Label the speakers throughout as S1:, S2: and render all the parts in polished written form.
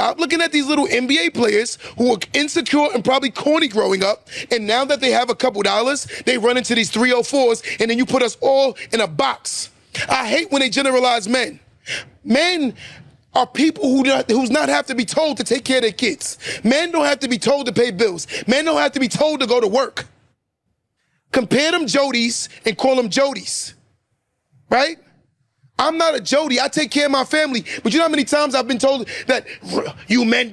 S1: Stop looking at these little NBA players who are insecure and probably corny growing up, and now that they have a couple dollars, they run into these 304s, and then you put us all in a box. I hate when they generalize men. Men are people who's not have to be told to take care of their kids. Men don't have to be told to pay bills. Men don't have to be told to go to work. Compare them Jodys and call them Jodys, right? I'm not a Jody. I take care of my family. But you know how many times I've been told that you men.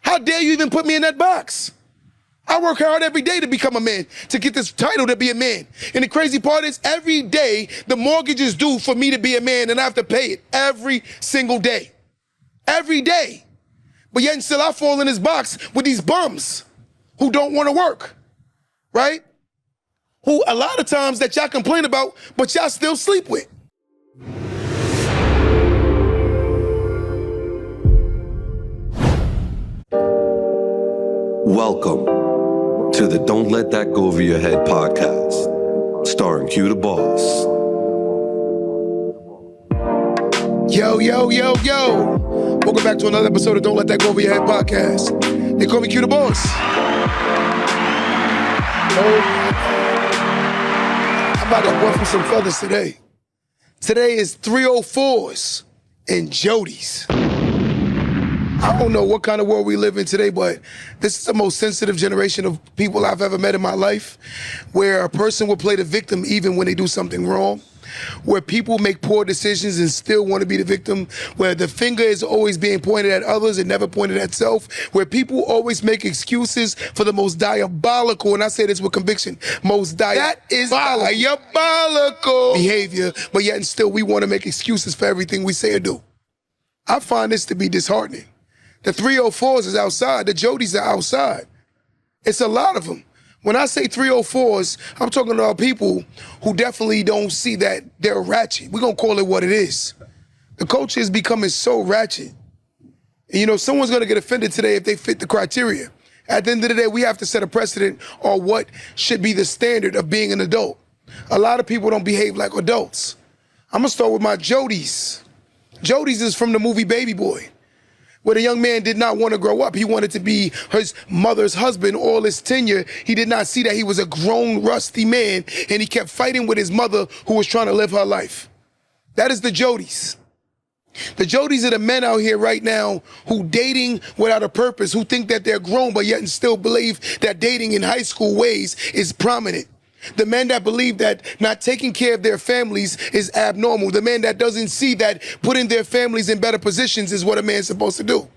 S1: How dare you even put me in that box? I work hard every day to become a man, to get this title to be a man. And the crazy part is every day the mortgage is due for me to be a man and I have to pay it every single day. Every day. But yet and still I fall in this box with these bums who don't want to work, right? Who a lot of times that y'all complain about, but y'all still sleep with.
S2: Welcome to the Don't Let That Go Over Your Head podcast, starring Q the Boss.
S1: Yo. Welcome back to another episode of Don't Let That Go Over Your Head podcast. They call me Q the Boss. I'm about to ruffle some feathers today. Today is 304s and Jodys. I don't know what kind of world we live in today, but this is the most sensitive generation of people I've ever met in my life, where a person will play the victim even when they do something wrong, where people make poor decisions and still want to be the victim, where the finger is always being pointed at others and never pointed at self, where people always make excuses for the most diabolical, and I say this with conviction, that is diabolical behavior, but yet and still we want to make excuses for everything we say or do. I find this to be disheartening. The 304s is outside, the Jodys are outside. It's a lot of them. When I say 304s, I'm talking about people who definitely don't see that they're ratchet. We're going to call it what it is. The culture is becoming so ratchet. And you know, someone's going to get offended today if they fit the criteria. At the end of the day, we have to set a precedent on what should be the standard of being an adult. A lot of people don't behave like adults. I'm going to start with my Jodys. Jodys is from the movie Baby Boy, where the young man did not want to grow up. He wanted to be his mother's husband all his tenure. He did not see that he was a grown, rusty man, and he kept fighting with his mother who was trying to live her life. That is the Jodys. The Jodys are the men out here right now who dating without a purpose, who think that they're grown but yet and still believe that dating in high school ways is prominent. The men that believe that not taking care of their families is abnormal. The man that doesn't see that putting their families in better positions is what a man's supposed to do.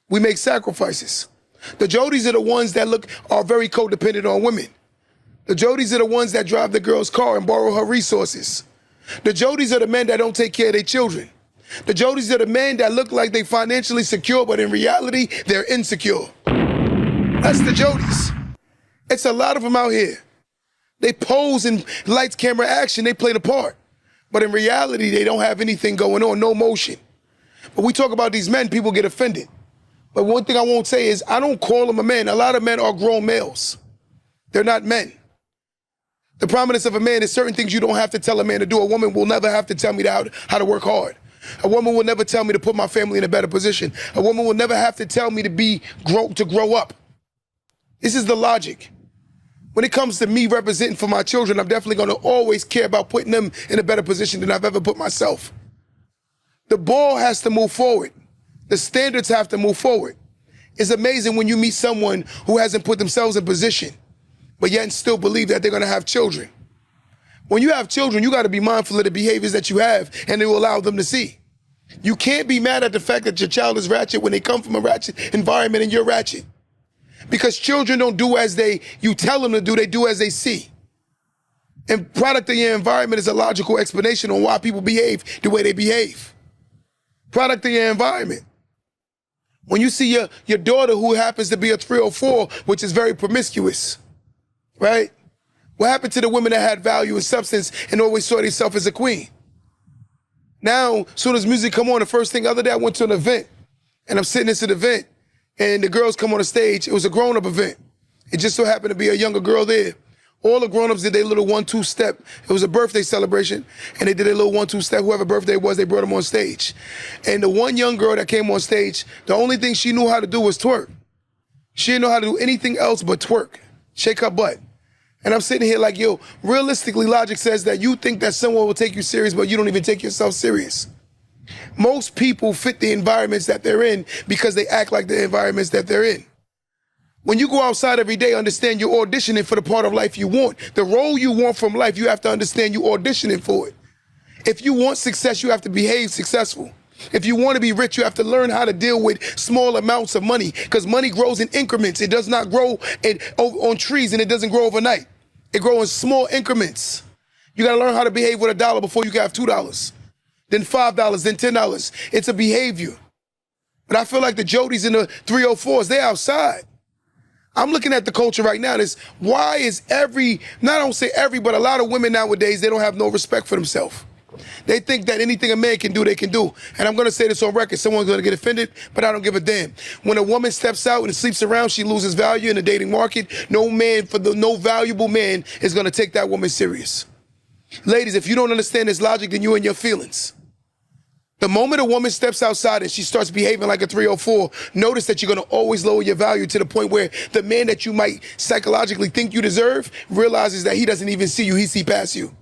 S1: We make sacrifices. The Jodys are the ones that are very codependent on women. The Jodys are the ones that drive the girl's car and borrow her resources. The Jodys are the men that don't take care of their children. The Jodys are the men that look like they're financially secure, but in reality, they're insecure. That's the Jodys. It's a lot of them out here. They pose in lights, camera, action. They play the part. But in reality, they don't have anything going on, no motion. But we talk about these men, people get offended. But one thing I won't say is I don't call them a man. A lot of men are grown males. They're not men. The prominence of a man is certain things you don't have to tell a man to do. A woman will never have to tell me how to work hard. A woman will never tell me to put my family in a better position. A woman will never have to tell me to grow up. This is the logic. When it comes to me representing for my children, I'm definitely going to always care about putting them in a better position than I've ever put myself. The ball has to move forward. The standards have to move forward. It's amazing when you meet someone who hasn't put themselves in position, but yet still believe that they're going to have children. When you have children, you got to be mindful of the behaviors that you have and it will allow them to see. You can't be mad at the fact that your child is ratchet when they come from a ratchet environment and you're ratchet. Because children don't do as you tell them to do, they do as they see. And product of your environment is a logical explanation on why people behave the way they behave. Product of your environment. When you see your daughter who happens to be a 304, which is very promiscuous, right? What happened to the women that had value and substance and always saw themselves as a queen? Now, as soon as music come on, the first thing, the other day I went to an event and I'm sitting at an event and the girls come on the stage. It was a grown-up event. It just so happened to be a younger girl there. All the grown-ups did their little 1-2 step. It was a birthday celebration, and they did a little 1-2 step. Whoever birthday it was, they brought them on stage. And the one young girl that came on stage, the only thing she knew how to do was twerk. She didn't know how to do anything else but twerk, shake her butt. And I'm sitting here like, yo, realistically, logic says that you think that someone will take you serious, but you don't even take yourself serious. Most people fit the environments that they're in because they act like the environments that they're in. When you go outside every day, understand you're auditioning for the part of life you want. The role you want from life, you have to understand you're auditioning for it. If you want success, you have to behave successful. If you want to be rich, you have to learn how to deal with small amounts of money, because money grows in increments. It does not grow on trees, and it doesn't grow overnight. It grows in small increments. You got to learn how to behave with $1 before you can have $2, then $5, then $10. It's a behavior. But I feel like the Jodys and the 304s, they're outside. I'm looking at the culture right now. Why is I don't say every, but a lot of women nowadays, they don't have no respect for themselves. They think that anything a man can do, they can do. And I'm going to say this on record. Someone's going to get offended, but I don't give a damn. When a woman steps out and sleeps around, she loses value in the dating market. No valuable man is going to take that woman serious. Ladies, if you don't understand this logic, then you're in your feelings. The moment a woman steps outside and she starts behaving like a 304, notice that you're going to always lower your value to the point where the man that you might psychologically think you deserve realizes that he doesn't even see you, he sees past you.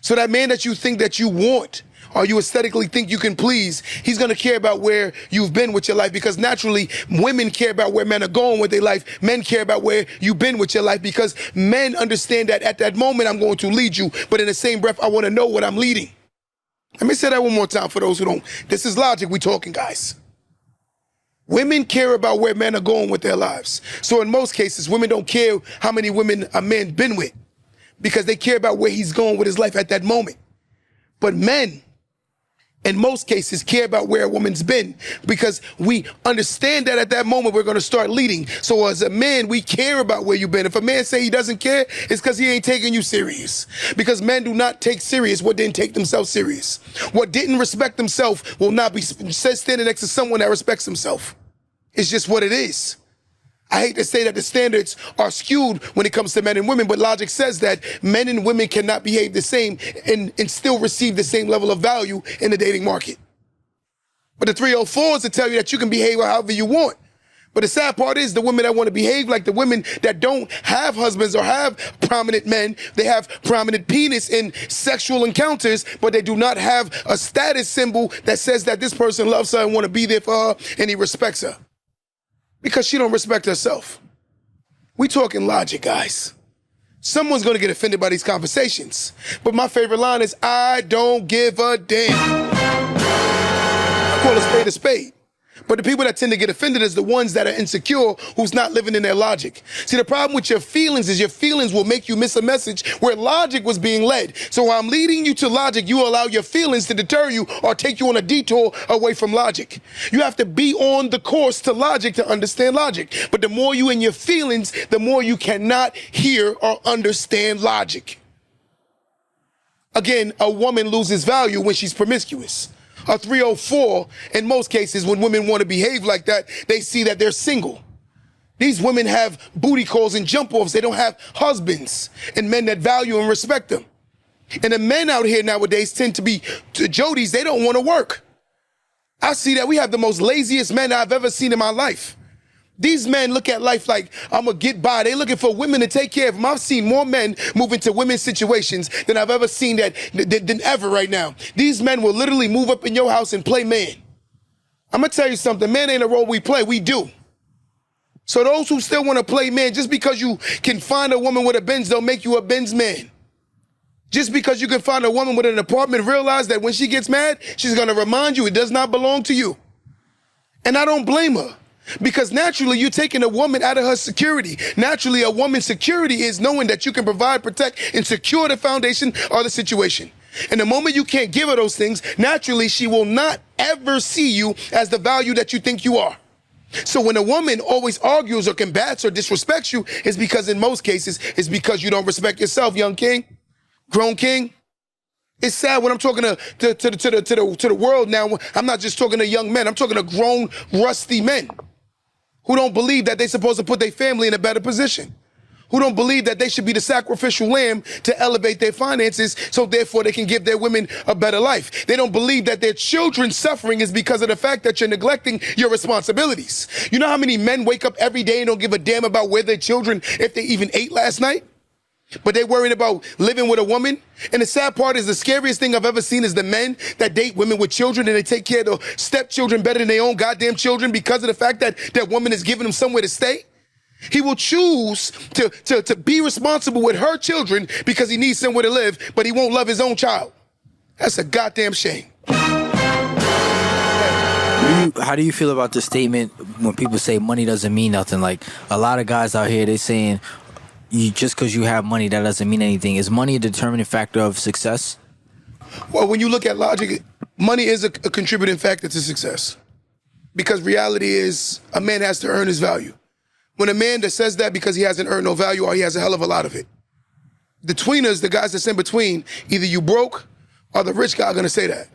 S1: So that man that you think that you want, or you aesthetically think you can please, he's going to care about where you've been with your life, because naturally women care about where men are going with their life. Men care about where you've been with your life, because men understand that at that moment I'm going to lead you, but in the same breath I want to know what I'm leading. Let me say that one more time for those who don't. This is logic we talking, guys. Women care about where men are going with their lives. So in most cases, women don't care how many women a man been with, because they care about where he's going with his life at that moment. But men, in most cases, care about where a woman's been, because we understand that at that moment we're going to start leading. So as a man, we care about where you've been. If a man say he doesn't care, it's because he ain't taking you serious. Because men do not take serious what didn't take themselves serious. What didn't respect themselves will not be standing next to someone that respects himself. It's just what it is. I hate to say that the standards are skewed when it comes to men and women, but logic says that men and women cannot behave the same and still receive the same level of value in the dating market. But the 304s will tell you that you can behave however you want. But the sad part is the women that want to behave like the women that don't have husbands or have prominent men, they have prominent penis in sexual encounters, but they do not have a status symbol that says that this person loves her and want to be there for her and he respects her. Because she don't respect herself. We talking logic, guys. Someone's gonna get offended by these conversations. But my favorite line is, I don't give a damn. I call a spade a spade. But the people that tend to get offended is the ones that are insecure, who's not living in their logic. See, the problem with your feelings is your feelings will make you miss a message where logic was being led. So while I'm leading you to logic, you allow your feelings to deter you or take you on a detour away from logic. You have to be on the course to logic to understand logic. But the more you in your feelings, the more you cannot hear or understand logic. Again, a woman loses value when she's promiscuous. A 304, in most cases, when women want to behave like that, they see that they're single. These women have booty calls and jump offs. They don't have husbands and men that value and respect them. And the men out here nowadays tend to be Jodys. They don't want to work. I see that we have the most laziest men I've ever seen in my life. These men look at life like, I'm going to get by. They looking for women to take care of them. I've seen more men move into women's situations than I've ever seen than ever right now. These men will literally move up in your house and play man. I'm going to tell you something. Man ain't a role we play. We do. So those who still want to play man, just because you can find a woman with a Benz don't make you a Benz man. Just because you can find a woman with an apartment, realize that when she gets mad, she's going to remind you it does not belong to you. And I don't blame her. Because naturally, you're taking a woman out of her security. Naturally, a woman's security is knowing that you can provide, protect, and secure the foundation or the situation. And the moment you can't give her those things, naturally, she will not ever see you as the value that you think you are. So when a woman always argues or combats or disrespects you, it's because in most cases, it's because you don't respect yourself, young king, grown king. It's sad when I'm talking to the world now. I'm not just talking to young men. I'm talking to grown, rusty men who don't believe that they're supposed to put their family in a better position, who don't believe that they should be the sacrificial lamb to elevate their finances so therefore they can give their women a better life. They don't believe that their children's suffering is because of the fact that you're neglecting your responsibilities. You know how many men wake up every day and don't give a damn about where their children, if they even ate last night? But they're worried about living with a woman. And the sad part is the scariest thing I've ever seen is the men that date women with children and they take care of the stepchildren better than their own goddamn children because of the fact that that woman is giving them somewhere to stay. He will choose to be responsible with her children because he needs somewhere to live, but he won't love his own child. That's a goddamn shame.
S3: How do you feel about the statement when people say money doesn't mean nothing? Like, a lot of guys out here, they saying, just because you have money, that doesn't mean anything. Is money a determining factor of success?
S1: Well, when you look at logic, money is a contributing factor to success. Because reality is, a man has to earn his value. When a man that says that because he hasn't earned no value or he has a hell of a lot of it. The tweeners, the guys that's in between, either you broke or the rich guy are gonna say that.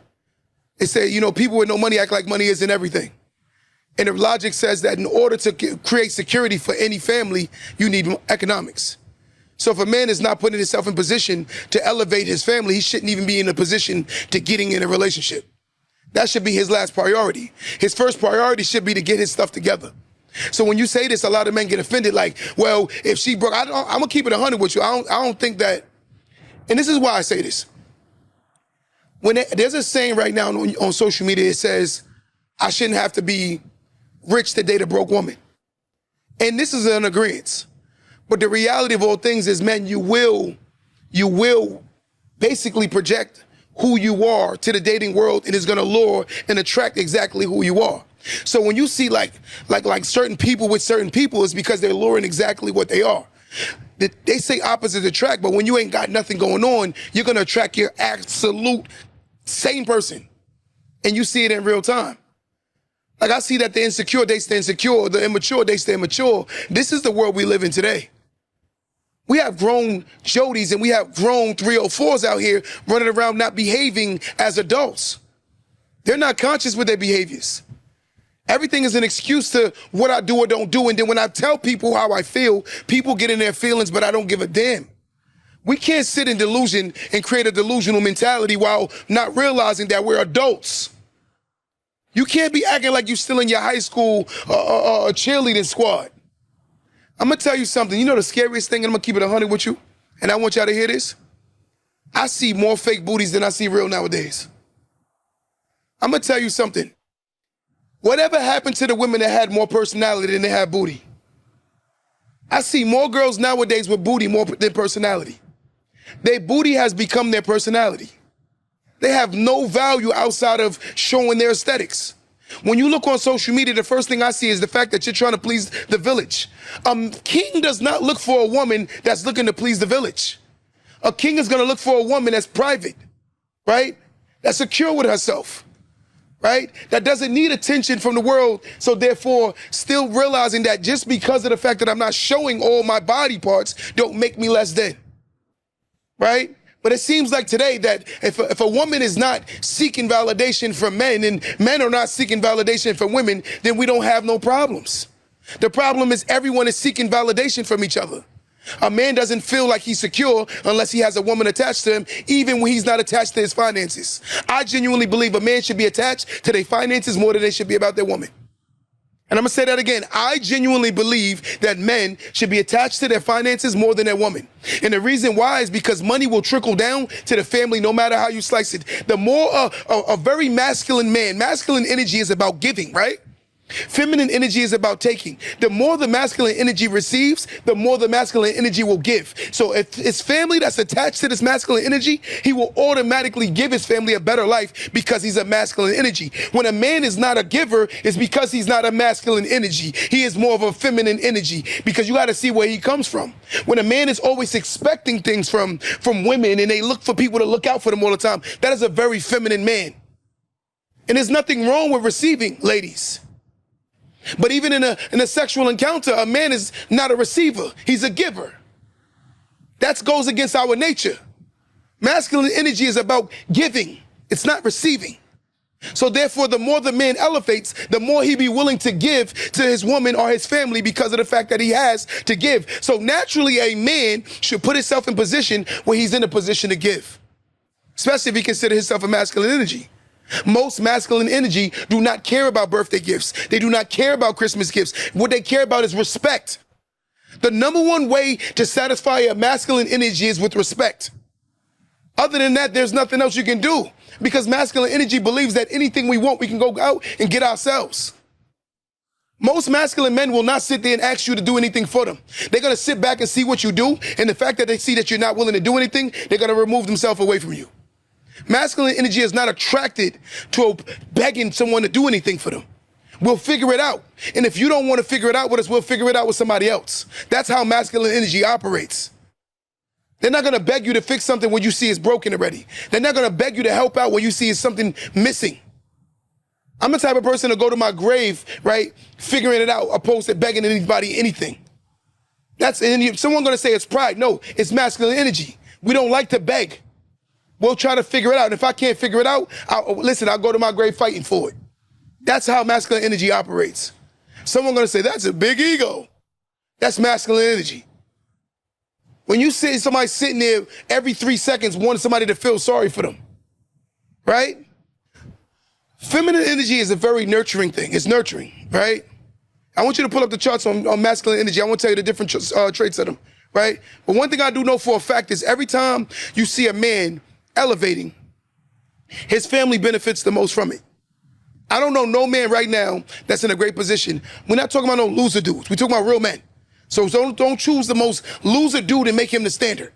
S1: They say, you know, people with no money act like money isn't everything. And the logic says that in order to create security for any family, you need economics. So if a man is not putting himself in position to elevate his family, he shouldn't even be in a position to getting in a relationship. That should be his last priority. His first priority should be to get his stuff together. So when you say this, a lot of men get offended like, well, if she broke, I'm gonna keep it 100 with you. I don't think that, and this is why I say this. There's a saying right now on social media, it says, I shouldn't have to be rich to date a broke woman. And this is an agreement. But the reality of all things is, men, you will basically project who you are to the dating world, and it's gonna lure and attract exactly who you are. So when you see like certain people with certain people, it's because they're luring exactly what they are. They say opposites attract, but when you ain't got nothing going on, you're gonna attract your absolute same person. And you see it in real time. Like I see that the insecure, they stay insecure, the immature, they stay immature. This is the world we live in today. We have grown Jodys and we have grown 304s out here running around not behaving as adults. They're not conscious with their behaviors. Everything is an excuse to what I do or don't do. And then when I tell people how I feel, people get in their feelings, but I don't give a damn. We can't sit in delusion and create a delusional mentality while not realizing that we're adults. You can't be acting like you're still in your high school cheerleading squad. I'm gonna tell you something. You know the scariest thing, and I'm gonna keep it 100 with you, and I want y'all to hear this? I see more fake booties than I see real nowadays. I'm gonna tell you something. Whatever happened to the women that had more personality than they had booty? I see more girls nowadays with booty more than personality. Their booty has become their personality. They have no value outside of showing their aesthetics. When you look on social media, the first thing I see is the fact that you're trying to please the village. A king does not look for a woman that's looking to please the village. A king is gonna look for a woman that's private, right? That's secure with herself, right? That doesn't need attention from the world, so therefore still realizing that just because of the fact that I'm not showing all my body parts don't make me less than, right? But it seems like today that if a woman is not seeking validation from men and men are not seeking validation from women, then we don't have no problems. The problem is everyone is seeking validation from each other. A man doesn't feel like he's secure unless he has a woman attached to him, even when he's not attached to his finances. I genuinely believe a man should be attached to their finances more than they should be about their woman. And I'm gonna say that again. I genuinely believe that men should be attached to their finances more than their woman. And the reason why is because money will trickle down to the family no matter how you slice it. The more a very masculine man, masculine energy is about giving, right? Feminine energy is about taking. The more the masculine energy receives, the more the masculine energy will give. So if his family that's attached to this masculine energy, he will automatically give his family a better life because he's a masculine energy. When a man is not a giver, it's because he's not a masculine energy. He is more of a feminine energy because you got to see where he comes from. When a man is always expecting things from women and they look for people to look out for them all the time, that is a very feminine man. And there's nothing wrong with receiving, ladies. But even in a sexual encounter, a man is not a receiver, he's a giver. That goes against our nature. Masculine energy is about giving, it's not receiving. So therefore, the more the man elevates, the more he be willing to give to his woman or his family because of the fact that he has to give. So naturally, a man should put himself in position where he's in a position to give, especially if he considers himself a masculine energy. Most masculine energy do not care about birthday gifts. They do not care about Christmas gifts. What they care about is respect. The number one way to satisfy a masculine energy is with respect. Other than that, there's nothing else you can do, because masculine energy believes that anything we want, we can go out and get ourselves. Most masculine men will not sit there and ask you to do anything for them. They're going to sit back and see what you do, and the fact that they see that you're not willing to do anything, they're going to remove themselves away from you. Masculine energy is not attracted to begging someone to do anything for them. We'll figure it out. And if you don't want to figure it out with us, we'll figure it out with somebody else. That's how masculine energy operates. They're not going to beg you to fix something when you see it's broken already. They're not going to beg you to help out when you see it's something missing. I'm the type of person to go to my grave, right, figuring it out, opposed to begging anybody anything. Someone going to say it's pride. No, it's masculine energy. We don't like to beg. We'll try to figure it out. And if I can't figure it out, I'll go to my grave fighting for it. That's how masculine energy operates. Someone going to say, that's a big ego. That's masculine energy. When you see somebody sitting there every 3 seconds wanting somebody to feel sorry for them, right? Feminine energy is a very nurturing thing. It's nurturing, right? I want you to pull up the charts on masculine energy. I want to tell you the different traits of them, right? But one thing I do know for a fact is every time you see a man elevating, his family benefits the most from it. I don't know no man right now that's in a great position. We're not talking about no loser dudes. We're talking about real men. So don't choose the most loser dude and make him the standard.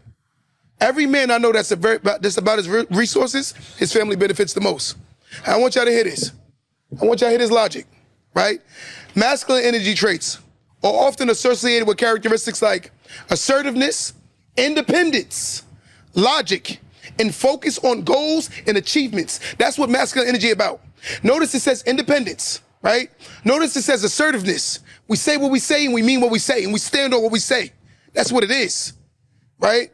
S1: Every man I know that's about his resources, his family benefits the most. I want y'all to hear this. I want y'all to hear this logic, right? Masculine energy traits are often associated with characteristics like assertiveness, independence, logic, and focus on goals and achievements. That's what masculine energy is about. Notice it says independence, right? Notice it says assertiveness. We say what we say and we mean what we say and we stand on what we say. That's what it is, right?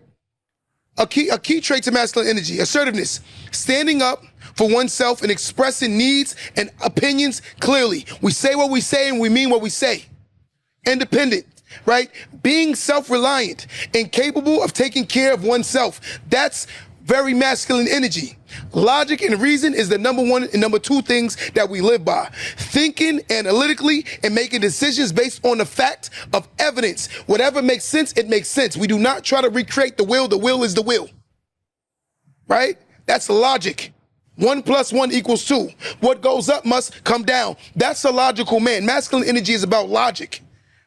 S1: A key trait to masculine energy, assertiveness, standing up for oneself and expressing needs and opinions clearly. We say what we say and we mean what we say. Independent, right? Being self-reliant and capable of taking care of oneself. That's very masculine energy. Logic and reason is the number one and number two things that we live by. Thinking analytically and making decisions based on the fact of evidence. Whatever makes sense, it makes sense. We do not try to recreate the will. The will is the will. Right? That's logic. 1 + 1 = 2. What goes up must come down. That's a logical man. Masculine energy is about logic.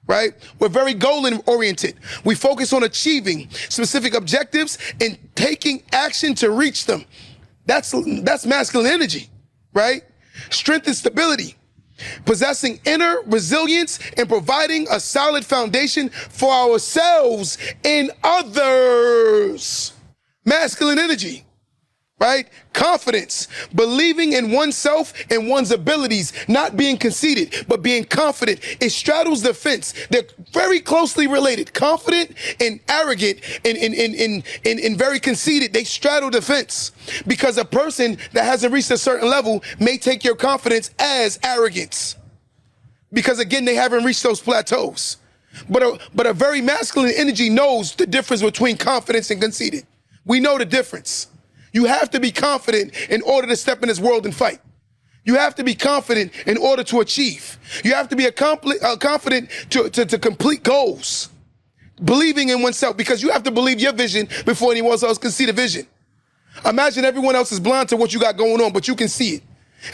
S1: Right? We're very goal-oriented. We focus on achieving specific objectives and taking action to reach them. That's masculine energy, right? Strength and stability. Possessing inner resilience and providing a solid foundation for ourselves and others. Masculine energy. Right? Confidence, believing in oneself and one's abilities, not being conceited, but being confident. It straddles the fence. They're very closely related. Confident and arrogant and very conceited. They straddle the fence because a person that hasn't reached a certain level may take your confidence as arrogance because, again, they haven't reached those plateaus. But a very masculine energy knows the difference between confidence and conceited. We know the difference. You have to be confident in order to step in this world and fight. You have to be confident in order to achieve. You have to be confident to complete goals. Believing in oneself, because you have to believe your vision before anyone else can see the vision. Imagine everyone else is blind to what you got going on, but you can see it.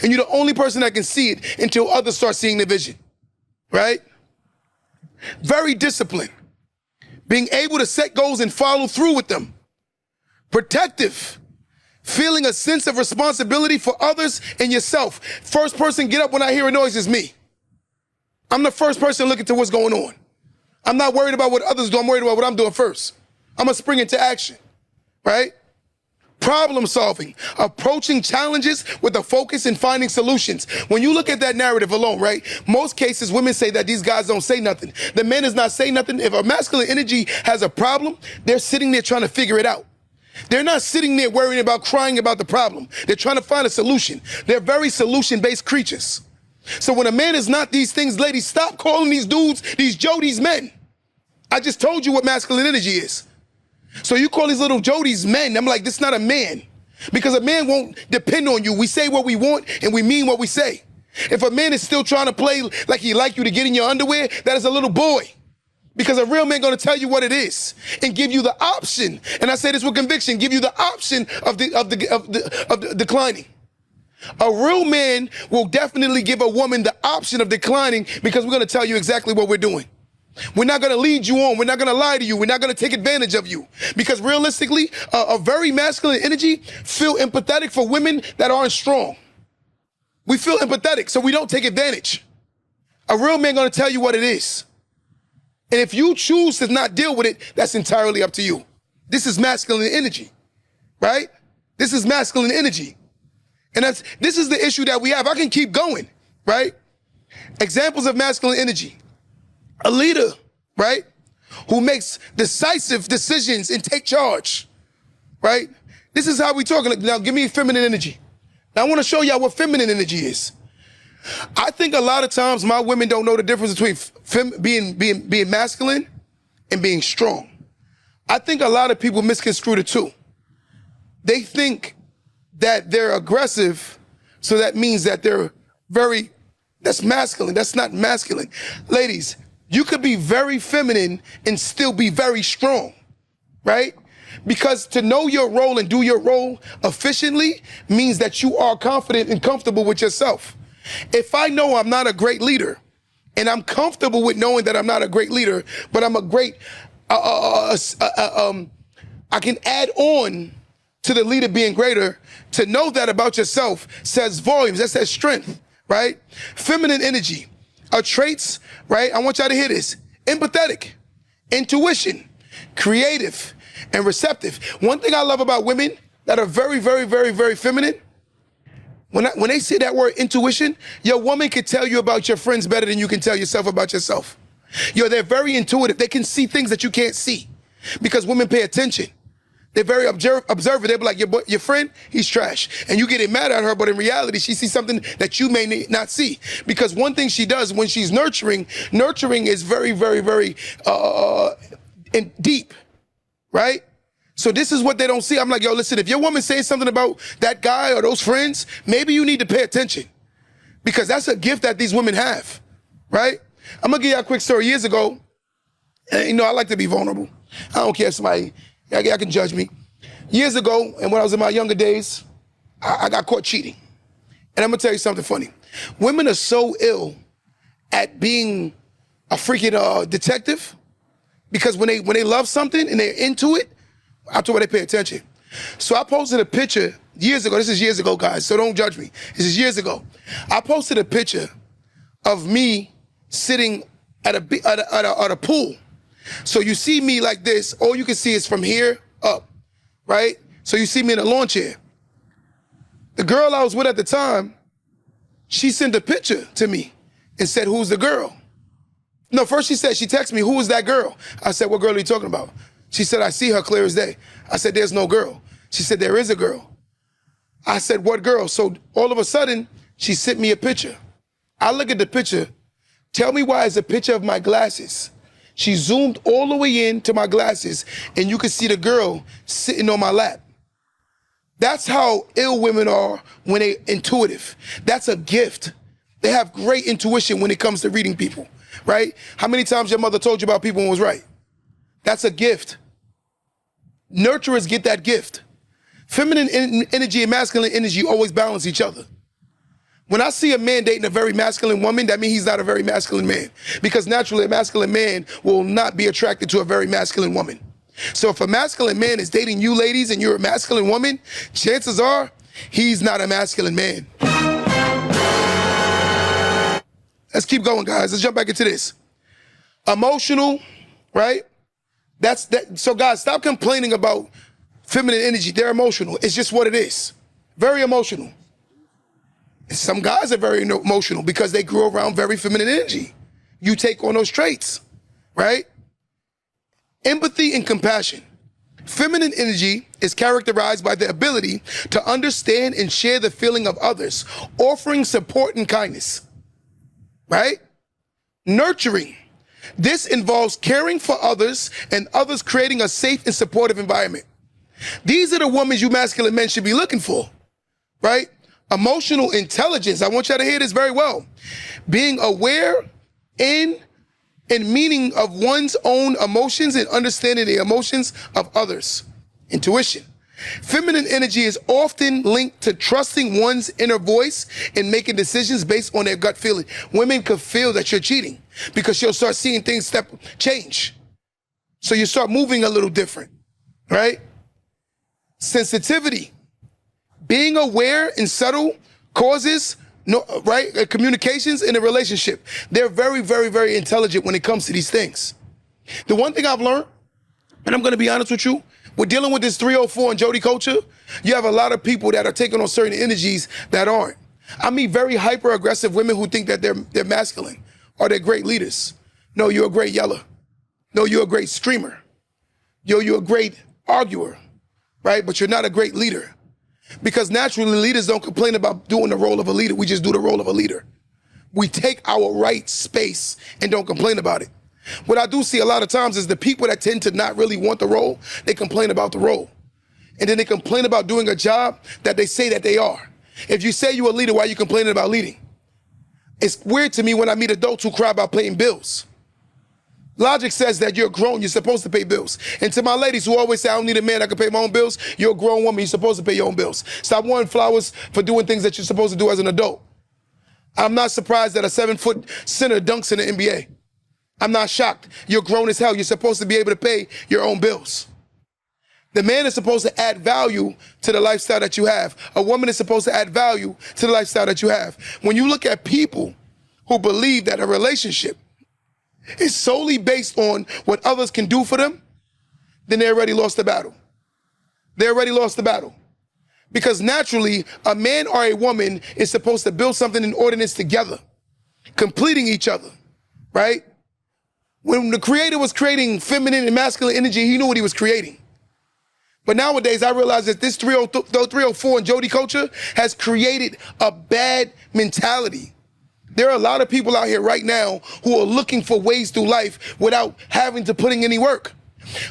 S1: And you're the only person that can see it until others start seeing the vision, right? Very disciplined. Being able to set goals and follow through with them. Protective. Feeling a sense of responsibility for others and yourself. First person get up when I hear a noise is me. I'm the first person looking to what's going on. I'm not worried about what others do. I'm worried about what I'm doing first. I'm going to spring into action, right? Problem solving, approaching challenges with a focus and finding solutions. When you look at that narrative alone, right? Most cases, women say that these guys don't say nothing. The man does not say nothing. If a masculine energy has a problem, they're sitting there trying to figure it out. They're not sitting there worrying about crying about the problem. They're trying to find a solution. They're very solution-based creatures. So when a man is not these things, ladies, stop calling these dudes, these Jodys, men. I just told you what masculine energy is. So you call these little Jodys men. I'm like, this is not a man. Because a man won't depend on you. We say what we want and we mean what we say. If a man is still trying to play like he like you to get in your underwear, that is a little boy. Because a real man gonna tell you what it is and give you the option. And I say this with conviction, give you the option of the declining. A real man will definitely give a woman the option of declining because we're gonna tell you exactly what we're doing. We're not gonna lead you on. We're not gonna lie to you. We're not gonna take advantage of you. Because realistically, a very masculine energy feel empathetic for women that aren't strong. We feel empathetic, so we don't take advantage. A real man gonna tell you what it is. And if you choose to not deal with it, that's entirely up to you. This is masculine energy, right? This is masculine energy. And this is the issue that we have. I can keep going, right? Examples of masculine energy. A leader, right? Who makes decisive decisions and take charge, right? This is how we talking. Now give me feminine energy. Now I want to show y'all what feminine energy is. I think a lot of times my women don't know the difference between being masculine and being strong. I think a lot of people misconstrue the two. They think that they're aggressive, so that means that they're that's masculine. That's not masculine. Ladies, you could be very feminine and still be very strong, right? Because to know your role and do your role efficiently means that you are confident and comfortable with yourself. If I know I'm not a great leader and I'm comfortable with knowing that I'm not a great leader, but I'm a great, I can add on to the leader being greater. To know that about yourself says volumes. That says strength, right? Feminine energy are traits, right? I want y'all to hear this. Empathetic, intuition, creative, and receptive. One thing I love about women that are very, very, very, very feminine, when they say that word intuition, your woman can tell you about your friends better than you can tell yourself about yourself. They're very intuitive. They can see things that you can't see because women pay attention. They're very observant. They'll be like, your friend, he's trash. And you get mad at her, but in reality, she sees something that you may not see. Because one thing she does when she's nurturing is very, very, very deep, right? So this is what they don't see. I'm like, yo, listen, if your woman says something about that guy or those friends, maybe you need to pay attention. Because that's a gift that these women have, right? I'm gonna give you a quick story. Years ago, and, I like to be vulnerable. I don't care if somebody, I can judge me. Years ago, and when I was in my younger days, I got caught cheating. And I'm gonna tell you something funny. Women are so ill at being a freaking detective because when they love something and they're into it, after they pay attention. So I posted a picture years ago. This is years ago, guys, so don't judge me. This is years ago. I posted a picture of me sitting at a pool. So you see me like this. All you can see is from here up, right? So you see me in a lawn chair. The girl I was with at the time, she sent a picture to me and said, who's the girl? No, first she texted me, who is that girl? I said, what girl are you talking about? She said, I see her clear as day. I said, there's no girl. She said, there is a girl. I said, what girl? So all of a sudden, she sent me a picture. I look at the picture. Tell me why it's a picture of my glasses. She zoomed all the way in to my glasses, and you can see the girl sitting on my lap. That's how ill women are when they're intuitive. That's a gift. They have great intuition when it comes to reading people, right? How many times your mother told you about people and was right? That's a gift. Nurturers get that gift. Feminine energy and masculine energy always balance each other. When I see a man dating a very masculine woman, that means he's not a very masculine man. Because naturally, a masculine man will not be attracted to a very masculine woman. So if a masculine man is dating you ladies and you're a masculine woman, chances are he's not a masculine man. Let's keep going, guys. Let's jump back into this. Emotional, right? So guys, stop complaining about feminine energy. They're emotional. It's just what it is. Very emotional. And some guys are very emotional because they grew around very feminine energy. You take on those traits, right? Empathy and compassion. Feminine energy is characterized by the ability to understand and share the feeling of others, offering support and kindness, right? Nurturing. This involves caring for others and others creating a safe and supportive environment. These are the women you masculine men should be looking for, right? Emotional intelligence. I want y'all to hear this very well. Being aware and meaning of one's own emotions and understanding the emotions of others. Intuition. Feminine energy is often linked to trusting one's inner voice and making decisions based on their gut feeling. Women could feel that you're cheating because you'll start seeing things change. So you start moving a little different, right? Sensitivity. Being aware and subtle causes, right? Communications in a relationship. They're very, very, very intelligent when it comes to these things. The one thing I've learned, and I'm going to be honest with you, we're dealing with this 304 and Jody culture. You have a lot of people that are taking on certain energies that aren't. I meet very hyper-aggressive women who think that they're masculine or they're great leaders. No, you're a great yeller. No, you're a great screamer. You're a great arguer, right? But you're not a great leader. Because naturally, leaders don't complain about doing the role of a leader. We just do the role of a leader. We take our right space and don't complain about it. What I do see a lot of times is the people that tend to not really want the role, they complain about the role. And then they complain about doing a job that they say that they are. If you say you're a leader, why are you complaining about leading? It's weird to me when I meet adults who cry about paying bills. Logic says that you're grown, you're supposed to pay bills. And to my ladies who always say, I don't need a man, I can pay my own bills, you're a grown woman, you're supposed to pay your own bills. Stop wanting flowers for doing things that you're supposed to do as an adult. I'm not surprised that a 7-foot center dunks in the NBA. I'm not shocked. You're grown as hell. You're supposed to be able to pay your own bills. The man is supposed to add value to the lifestyle that you have. A woman is supposed to add value to the lifestyle that you have. When you look at people who believe that a relationship is solely based on what others can do for them, then they already lost the battle. They already lost the battle. Because naturally, a man or a woman is supposed to build something in ordinance together, completing each other, right? When the creator was creating feminine and masculine energy, he knew what he was creating. But nowadays, I realize that this 304 and Jody culture has created a bad mentality. There are a lot of people out here right now who are looking for ways through life without having to put in any work.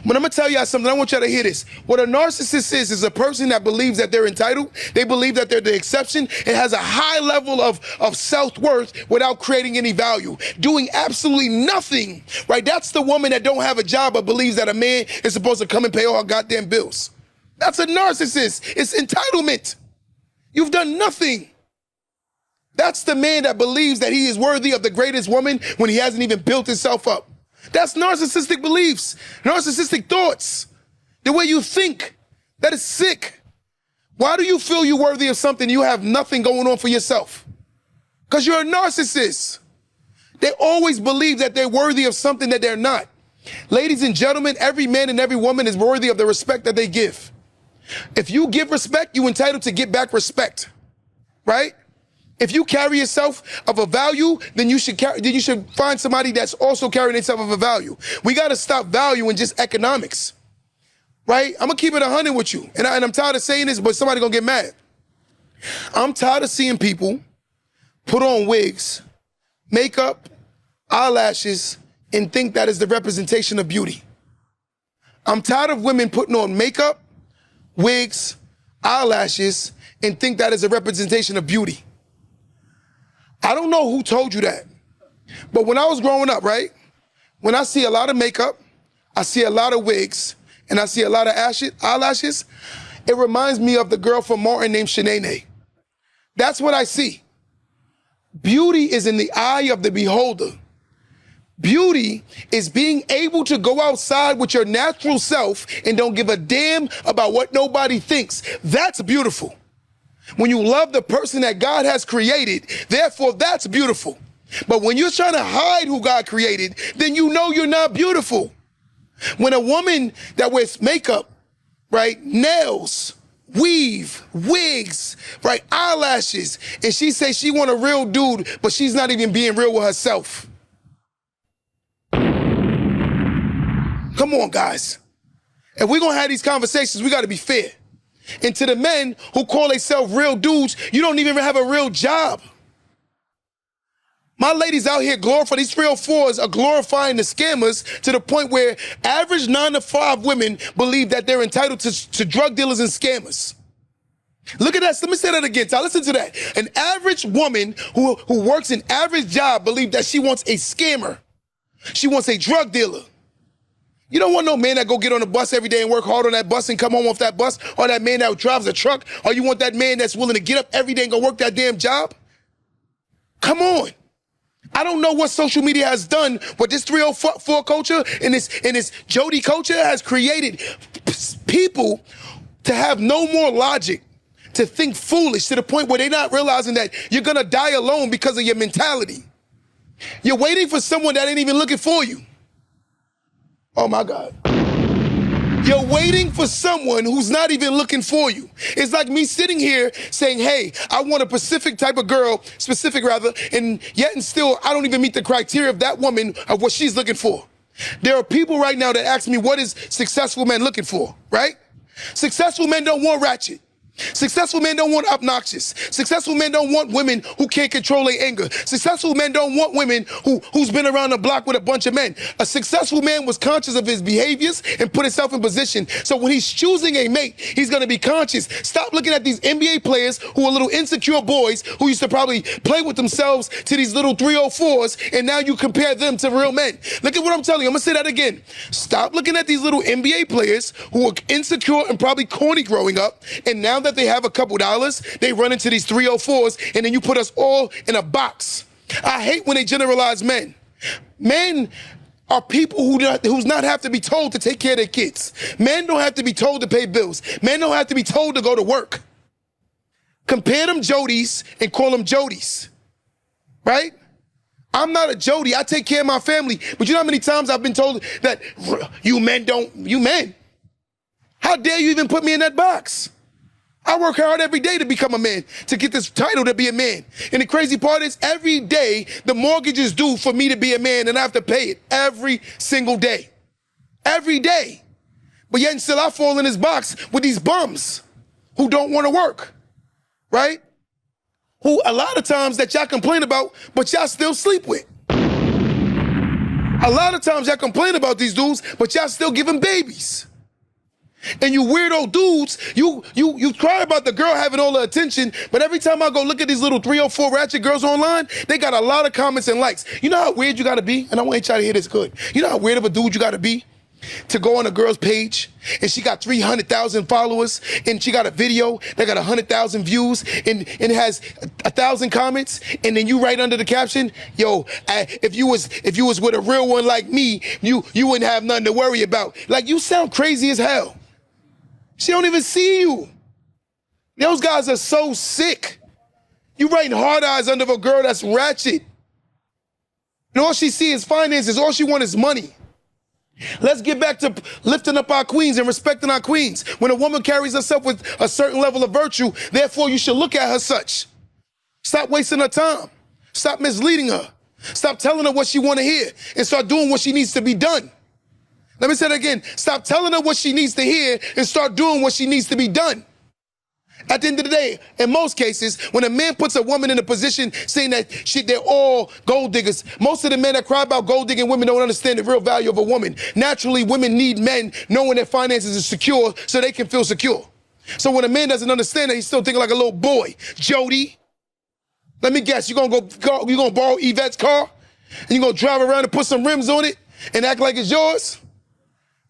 S1: But I'm gonna tell y'all something, I want y'all to hear this. What a narcissist is a person that believes that they're entitled, they believe that they're the exception, and has a high level of self-worth without creating any value, doing absolutely nothing, right? That's the woman that don't have a job but believes that a man is supposed to come and pay all her goddamn bills. That's a narcissist, it's entitlement. You've done nothing. That's the man that believes that he is worthy of the greatest woman when he hasn't even built himself up. That's narcissistic beliefs, narcissistic thoughts. The way you think, that is sick. Why do you feel you're worthy of something you have nothing going on for yourself? Because you're a narcissist. They always believe that they're worthy of something that they're not. Ladies and gentlemen, every man and every woman is worthy of the respect that they give. If you give respect, you're entitled to get back respect, right? If you carry yourself of a value, then you should find somebody that's also carrying themselves of a value. We got to stop valuing just economics, right? I'm gonna keep it 100 with you, and I'm tired of saying this, but somebody gonna get mad. I'm tired of seeing people put on wigs, makeup, eyelashes, and think that is the representation of beauty. I'm tired of women putting on makeup, wigs, eyelashes, and think that is a representation of beauty. I don't know who told you that, but when I was growing up, right, when I see a lot of makeup, I see a lot of wigs, and I see a lot of eyelashes, it reminds me of the girl from Martin named Shanae. That's what I see. Beauty is in the eye of the beholder. Beauty is being able to go outside with your natural self and don't give a damn about what nobody thinks. That's beautiful. When you love the person that God has created, therefore that's beautiful. But when you're trying to hide who God created, then you know you're not beautiful. When a woman that wears makeup, right, nails, weave, wigs, right, eyelashes, and she says she want a real dude, but she's not even being real with herself. Come on, guys. If we're gonna have these conversations, we gotta be fair. And to the men who call themselves real dudes, you don't even have a real job. My ladies out here glorifying, these 304s are glorifying the scammers to the point where average 9 to 5 women believe that they're entitled to drug dealers and scammers. Look at that. Let me say that again, Ty. Listen to that. An average woman who works an average job believes that she wants a scammer. She wants a drug dealer. You don't want no man that go get on the bus every day and work hard on that bus and come home off that bus, or that man that drives a truck, or you want that man that's willing to get up every day and go work that damn job? Come on. I don't know what social media has done, but this 304 culture and this Jody culture has created people to have no more logic, to think foolish to the point where they're not realizing that you're gonna die alone because of your mentality. You're waiting for someone that ain't even looking for you. Oh my God. You're waiting for someone who's not even looking for you. It's like me sitting here saying, hey, I want a specific type of girl, and yet and still I don't even meet the criteria of that woman of what she's looking for. There are people right now that ask me, what is successful men looking for, right? Successful men don't want ratchet. Successful men don't want obnoxious. Successful men don't want women who can't control their anger. Successful men don't want women who's been around the block with a bunch of men. A successful man was conscious of his behaviors and put himself in position. So when he's choosing a mate, he's going to be conscious. Stop looking at these NBA players who are little insecure boys who used to probably play with themselves to these little 304s, and now you compare them to real men. Look at what I'm telling you. I'm going to say that again. Stop looking at these little NBA players who were insecure and probably corny growing up, and now that they have a couple dollars, they run into these 304s, and then you put us all in a box. I hate when they generalize men. Men are people who's not have to be told to take care of their kids. Men don't have to be told to pay bills. Men don't have to be told to go to work. Compare them Jodys and call them Jodys, right? I'm not a Jody. I take care of my family. But you know how many times I've been told that you men. How dare you even put me in that box? I work hard every day to become a man, to get this title to be a man. And the crazy part is every day the mortgage is due for me to be a man, and I have to pay it every single day. Every day. But yet and still I fall in this box with these bums who don't want to work, right? Who a lot of times that y'all complain about, but y'all still sleep with. A lot of times y'all complain about these dudes, but y'all still give them babies. And you weirdo dudes, you cry about the girl having all the attention, but every time I go look at these little 304 ratchet girls online, they got a lot of comments and likes. You know how weird you gotta be? And I want y'all to hear this good. You know how weird of a dude you gotta be to go on a girl's page and she got 300,000 followers and she got a video that got 100,000 views and it has 1,000 comments, and then you write under the caption, yo, if you was with a real one like me, you wouldn't have nothing to worry about. Like, you sound crazy as hell. She don't even see you. Those guys are so sick. You writing hard eyes under a girl that's ratchet. And all she sees is finances. All she wants is money. Let's get back to lifting up our queens and respecting our queens. When a woman carries herself with a certain level of virtue, therefore you should look at her such. Stop wasting her time. Stop misleading her. Stop telling her what she want to hear and start doing what she needs to be done. Let me say that again. Stop telling her what she needs to hear and start doing what she needs to be done. At the end of the day, in most cases, when a man puts a woman in a position saying that they're all gold diggers, most of the men that cry about gold digging women don't understand the real value of a woman. Naturally, women need men knowing their finances are secure so they can feel secure. So when a man doesn't understand that, he's still thinking like a little boy. Jody, let me guess, you gonna borrow Yvette's car and you're gonna drive around and put some rims on it and act like it's yours?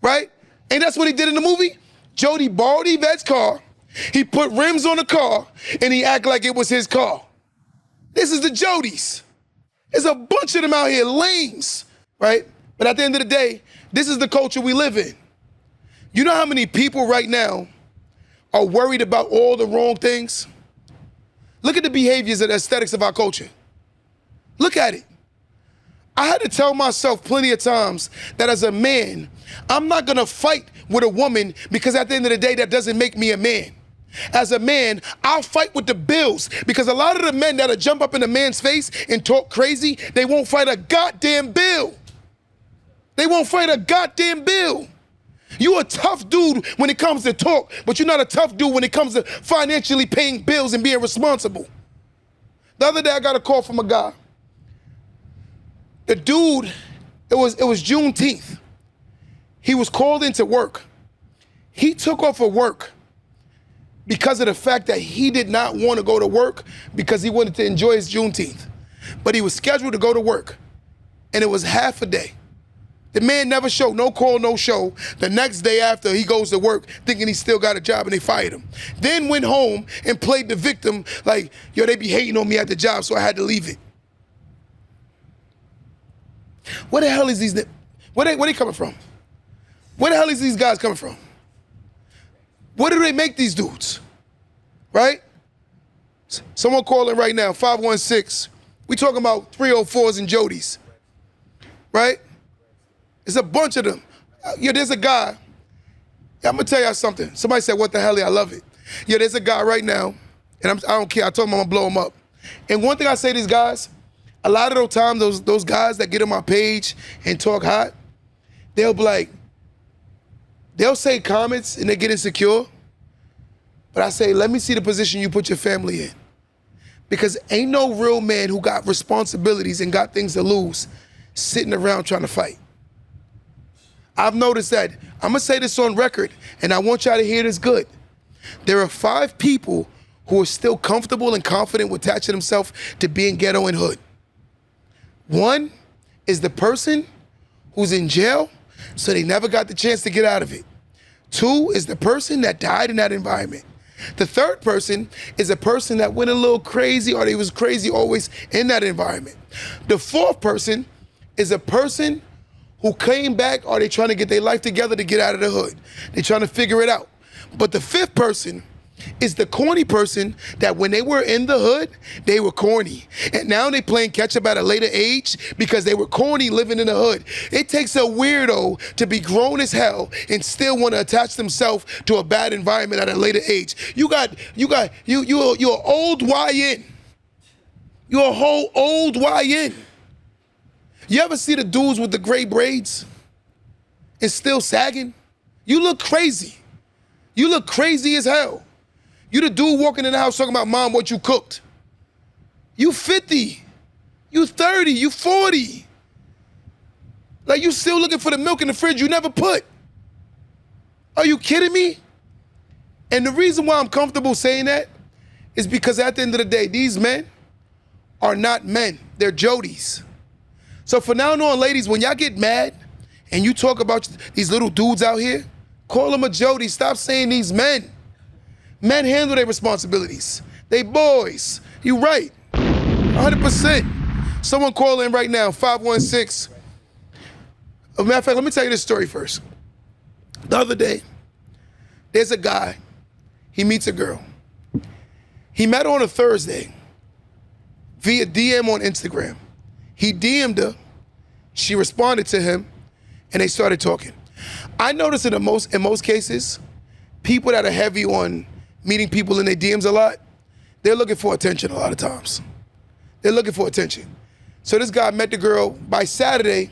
S1: Right? And that's what he did in the movie. Jody borrowed Yvette's car, he put rims on the car, and he acted like it was his car. This is the Jodys. There's a bunch of them out here, lames, right? But at the end of the day, this is the culture we live in. You know how many people right now are worried about all the wrong things? Look at the behaviors and aesthetics of our culture. Look at it. I had to tell myself plenty of times that as a man, I'm not gonna fight with a woman because at the end of the day, that doesn't make me a man. As a man, I'll fight with the bills because a lot of the men that'll jump up in a man's face and talk crazy, they won't fight a goddamn bill. They won't fight a goddamn bill. You a tough dude when it comes to talk, but you're not a tough dude when it comes to financially paying bills and being responsible. The other day I got a call from a guy. The dude, it was Juneteenth. He was called into work. He took off of work because of the fact that he did not want to go to work because he wanted to enjoy his Juneteenth. But he was scheduled to go to work, and it was half a day. The man never showed, no call, no show. The next day after, he goes to work thinking he still got a job, and they fired him. Then went home and played the victim like, yo, they be hating on me at the job, so I had to leave it. Where the hell is these, where they coming from? Where the hell is these guys coming from? Where do they make these dudes, right? Someone calling right now, 516. We talking about 304s and Jodys, right? It's a bunch of them. Yeah, there's a guy. I'm gonna tell y'all something. Somebody said, what the hell, I love it. Yeah, there's a guy right now, and I don't care. I told him I'm gonna blow him up. And one thing I say to these guys, a lot of those times, those guys that get on my page and talk hot, they'll be like, they'll say comments and they get insecure. But I say, let me see the position you put your family in. Because ain't no real man who got responsibilities and got things to lose sitting around trying to fight. I've noticed that, I'm gonna say this on record, and I want y'all to hear this good. There are 5 people who are still comfortable and confident with attaching themselves to being ghetto and hood. 1 is the person who's in jail, so they never got the chance to get out of it. 2 is the person that died in that environment. The 3rd person is a person that went a little crazy, or they was crazy always in that environment. The 4th person is a person who came back, or they trying to get their life together to get out of the hood. They trying to figure it out. But the 5th person is the corny person that when they were in the hood, they were corny. And now they playing catch up at a later age because they were corny living in the hood. It takes a weirdo to be grown as hell and still want to attach themselves to a bad environment at a later age. You're an old YN. You're a whole old YN. You ever see the dudes with the gray braids and still sagging? You look crazy. You look crazy as hell. You the dude walking in the house talking about, mom, what you cooked. You 50, you 30, you 40. Like you still looking for the milk in the fridge you never put. Are you kidding me? And the reason why I'm comfortable saying that is because at the end of the day, these men are not men, they're Jodys. So for now on, ladies, when y'all get mad and you talk about these little dudes out here, call them a Jody. Stop saying these men. Men handle their responsibilities. They boys. You right. 100%. Someone call in right now, 516. As a matter of fact, let me tell you this story first. The other day, there's a guy. He meets a girl. He met her on a Thursday via DM on Instagram. He DM'd her. She responded to him, and they started talking. I notice in most cases, people that are heavy on meeting people in their DMs a lot, they're looking for attention a lot of times. They're looking for attention. So this guy met the girl. By Saturday,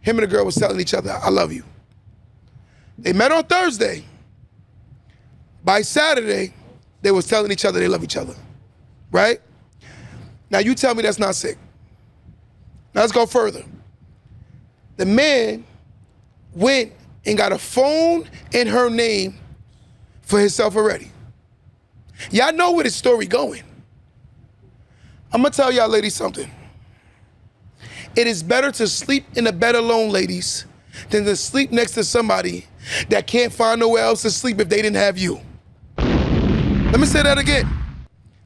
S1: him and the girl was telling each other, I love you. They met on Thursday. By Saturday, they was telling each other they love each other, right? Now you tell me that's not sick. Now let's go further. The man went and got a phone in her name for himself already. Y'all know where this story going. I'm gonna tell y'all ladies something. It is better to sleep in a bed alone, ladies, than to sleep next to somebody that can't find nowhere else to sleep if they didn't have you. Let me say that again.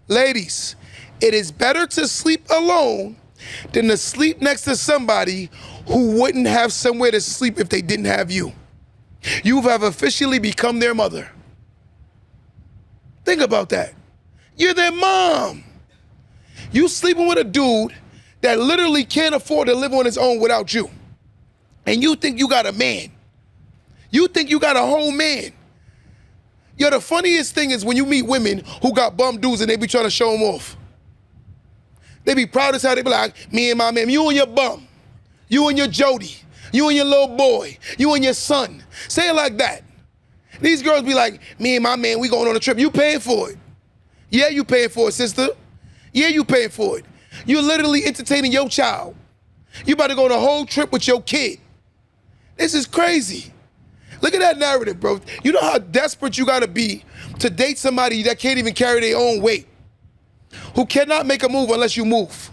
S1: Ladies, it is better to sleep alone than to sleep next to somebody who wouldn't have somewhere to sleep if they didn't have you. You have officially become their mother. Think about that. You're their mom. You sleeping with a dude that literally can't afford to live on his own without you. And you think you got a man. You think you got a whole man. Yo, the funniest thing is when you meet women who got bum dudes and they be trying to show them off. They be proud as hell. They be like, me and my man, you and your bum. You and your Jody. You and your little boy. You and your son. Say it like that. These girls be like, me and my man, we going on a trip. You paying for it. Yeah, you paying for it, sister. Yeah, you paying for it. You're literally entertaining your child. You about to go on a whole trip with your kid. This is crazy. Look at that narrative, bro. You know how desperate you gotta be to date somebody that can't even carry their own weight, who cannot make a move unless you move,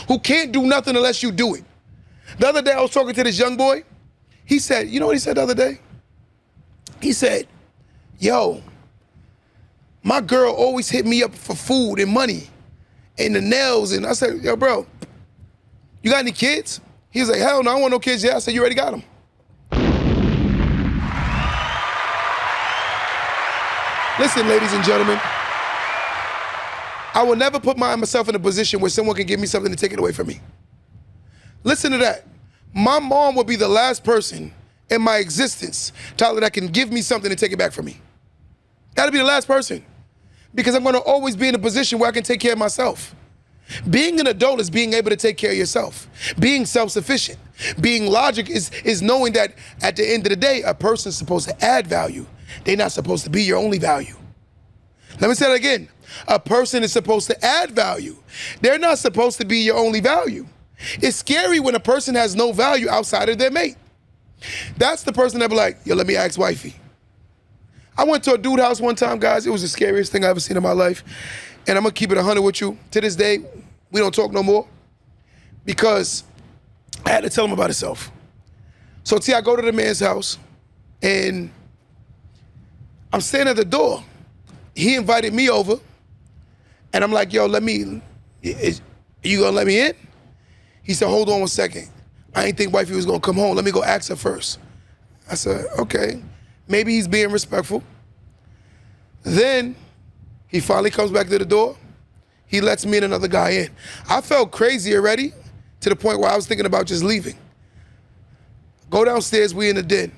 S1: who can't do nothing unless you do it. The other day I was talking to this young boy. He said, you know what he said the other day? He said, yo, my girl always hit me up for food and money and the nails. And I said, yo, bro, you got any kids? He was like, hell no, I don't want no kids yet. I said, you already got them. Listen, ladies and gentlemen, I will never put myself in a position where someone can give me something to take it away from me. Listen to that. My mom will be the last person in my existence, Tyler, that can give me something to take it back from me. That'll be the last person, because I'm gonna always be in a position where I can take care of myself. Being an adult is being able to take care of yourself. Being self-sufficient. Being logic is knowing that at the end of the day, a person's supposed to add value. They're not supposed to be your only value. Let me say that again. A person is supposed to add value. They're not supposed to be your only value. It's scary when a person has no value outside of their mate. That's the person that be like, yo, let me ask wifey. I went to a dude house one time, guys. It was the scariest thing I ever seen in my life. And I'm gonna keep it 100 with you. To this day, we don't talk no more because I had to tell him about himself. So I go to the man's house and I'm standing at the door. He invited me over and I'm like, yo, you gonna let me in? He said, hold on one second. I ain't think wifey was gonna come home. Let me go ask her first. I said, okay. Maybe he's being respectful. Then he finally comes back to the door. He lets me and another guy in. I felt crazy already to the point where I was thinking about just leaving. Go downstairs, we in the den.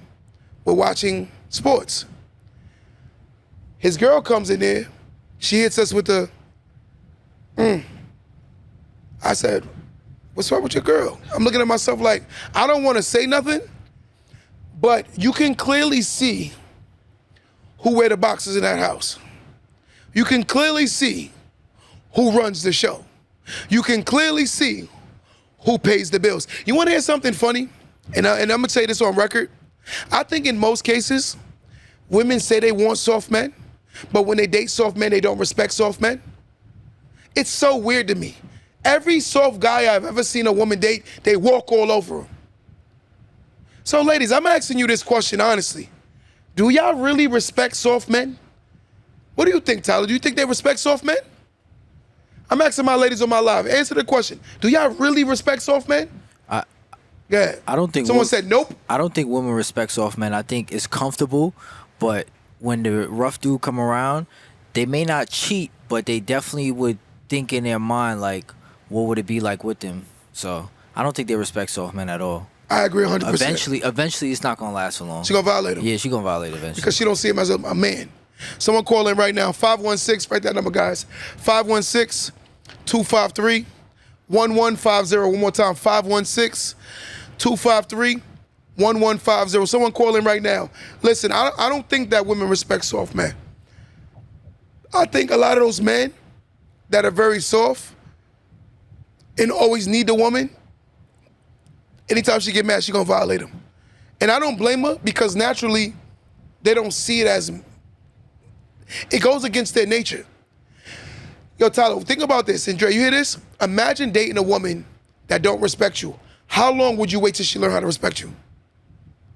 S1: We're watching sports. His girl comes in there. She hits us with the, I said, what's wrong with your girl? I'm looking at myself like, I don't want to say nothing, but you can clearly see who wear the boxes in that house. You can clearly see who runs the show. You can clearly see who pays the bills. You want to hear something funny? And I'm going to say this on record. I think in most cases, women say they want soft men, but when they date soft men, they don't respect soft men. It's so weird to me. Every soft guy I've ever seen a woman date, they walk all over him. So ladies, I'm asking you this question honestly. Do y'all really respect soft men? What do you think, Tyler? Do you think they respect soft men? I'm asking my ladies on my live. Answer the question. Do y'all really respect soft men? Yeah.
S3: I don't think
S1: someone said nope.
S3: I don't think women respect soft men. I think it's comfortable, but when the rough dude come around, they may not cheat, but they definitely would think in their mind like, what would it be like with them? So I don't think they respect soft men at all.
S1: I agree 100%.
S3: Eventually, it's not gonna last for long.
S1: She gonna violate him.
S3: Yeah, she gonna violate eventually
S1: because she don't see him as a man. Someone call in right now. 516. Write that number, guys. 516-253-1150. One more time. 516-253-1150. Someone call in right now. Listen, I don't think that women respect soft men. I think a lot of those men that are very soft and always need the woman, anytime she get mad, she gonna violate them. And I don't blame her because naturally they don't see it as, it goes against their nature. Yo, Tyler, think about this. And Dre, you hear this? Imagine dating a woman that don't respect you. How long would you wait till she learn how to respect you?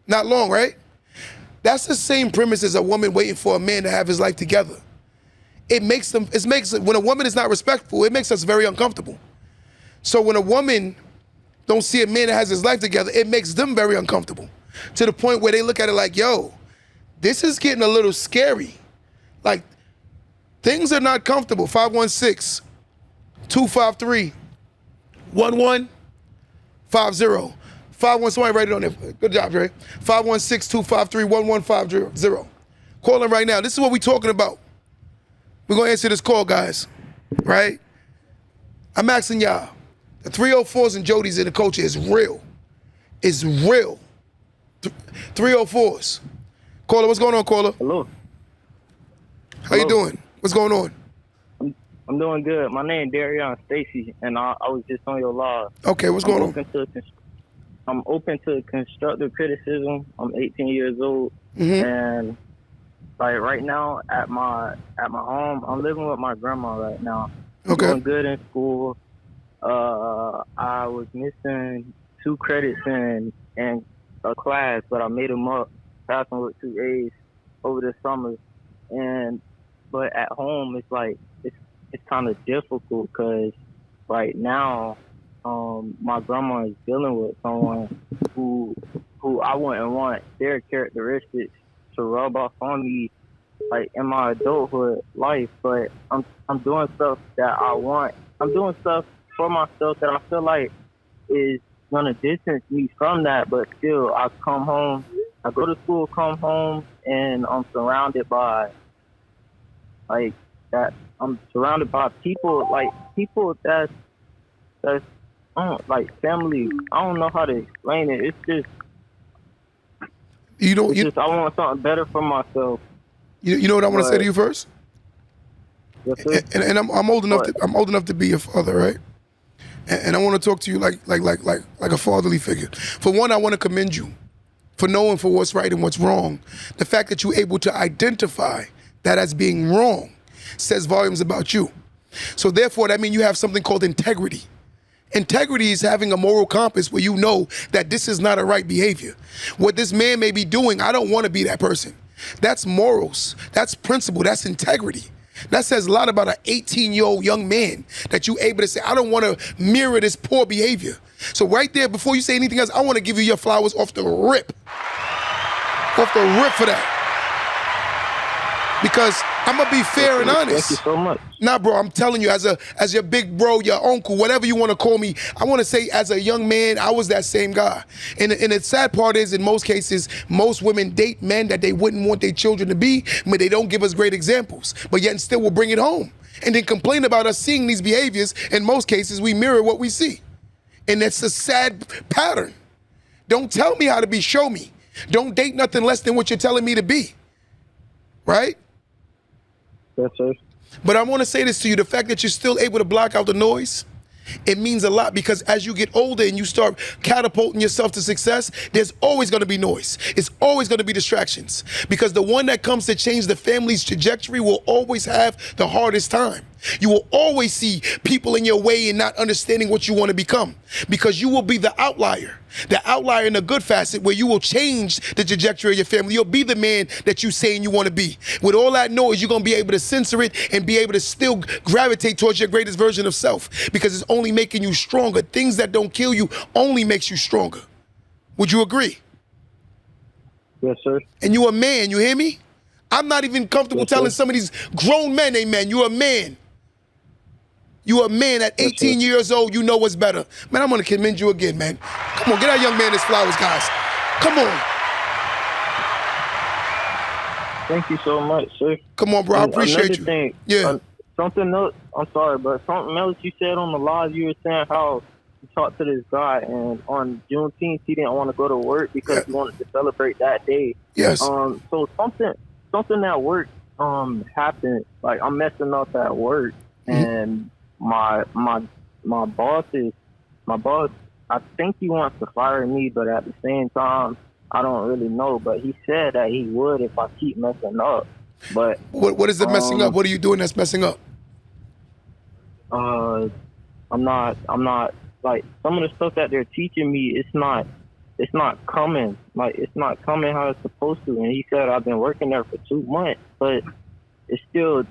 S1: Not long, right? That's the same premise as a woman waiting for a man to have his life together. When a woman is not respectful, it makes us very uncomfortable. So when a woman don't see a man that has his life together, it makes them very uncomfortable to the point where they look at it like, yo, this is getting a little scary. Like, things are not comfortable. 516-253-1150. 51, somebody write it on there. Good job, Dre. 516-253-1150. Call in right now. This is what we're talking about. We're going to answer this call, guys. Right? I'm asking y'all. The 304s and Jodys in the culture is real. is real. 304s. Caller, what's going on, caller?
S4: Hello.
S1: How you doing? What's going on?
S4: I'm doing good. My name is Darion Stacy, and I was just on your live.
S1: Okay, what's going on?
S4: I'm open to constructive criticism. I'm 18 years old,
S1: Mm-hmm.
S4: and like right now at my home, I'm living with my grandma right now. I'm
S1: Okay.
S4: doing good in school. I was missing 2 credits in a class, but I made them up, passing with 2 A's over the summer. But at home, it's like it's kind of difficult because right now, my grandma is dealing with someone who I wouldn't want their characteristics to rub off on me, like in my adulthood life. But I'm doing stuff that I want. I'm doing stuff for myself that I feel like is gonna distance me from that. But still, I come home. I go to school, come home, and I'm surrounded by like that. I'm surrounded by people that's like family. I don't know how to explain it. It's just I want something better for myself.
S1: You know what I want to say to you first?
S4: Yes, sir.
S1: And I'm old enough to be your father, right? And I want to talk to you like a fatherly figure. For one, I want to commend you for knowing for what's right and what's wrong. The fact that you're able to identify that as being wrong says volumes about you. So therefore, that means you have something called integrity. Integrity is having a moral compass where you know that this is not a right behavior. What this man may be doing, I don't want to be that person. That's morals. That's principle. That's integrity. That says a lot about an 18-year-old young man that you're able to say, I don't want to mirror this poor behavior. So right there, before you say anything else, I want to give you your flowers off the rip. Off the rip for that. Because I'm gonna be fair and honest.
S4: Thank you so much.
S1: Nah, bro, I'm telling you, as your big bro, your uncle, whatever you want to call me, I want to say as a young man, I was that same guy. And the sad part is, in most cases, most women date men that they wouldn't want their children to be, but they don't give us great examples, but yet and still will bring it home. And then complain about us seeing these behaviors. In most cases, we mirror what we see. And that's a sad pattern. Don't tell me how to be, show me. Don't date nothing less than what you're telling me to be. Right?
S4: Yes, sir.
S1: But I want to say this to you, the fact that you're still able to block out the noise, it means a lot, because as you get older and you start catapulting yourself to success, there's always going to be noise. It's always going to be distractions, because the one that comes to change the family's trajectory will always have the hardest time. You will always see people in your way and not understanding what you want to become, because you will be the outlier in a good facet where you will change the trajectory of your family. You'll be the man that you saying you want to be. With all that noise, you're going to be able to censor it and be able to still gravitate towards your greatest version of self, because it's only making you stronger. Things that don't kill you only makes you stronger. Would you agree?
S4: Yes, sir.
S1: And you a man, you hear me? I'm not even comfortable telling some of these grown men, amen. You're a man. You a man at 18 years old, you know what's better. Man, I'm gonna commend you again, man. Come on, get that young man his flowers, guys. Come on.
S4: Thank you so much, sir.
S1: Come on, bro, I appreciate you.
S4: Thing,
S1: yeah.
S4: Something else, I'm sorry, but something else you said on the live, you were saying how you talked to this guy, and on Juneteenth, he didn't want to go to work because he wanted to celebrate that day.
S1: Yes.
S4: So something at work happened. Like, I'm messing up at work, and my boss, I think he wants to fire me, but at the same time, I don't really know. But he said that he would if I keep messing up. But
S1: what is the messing up? What are you doing that's messing up?
S4: I'm not like, some of the stuff that they're teaching me, it's not coming. Like, it's not coming how it's supposed to. And he said I've been working there for 2 months, but it's still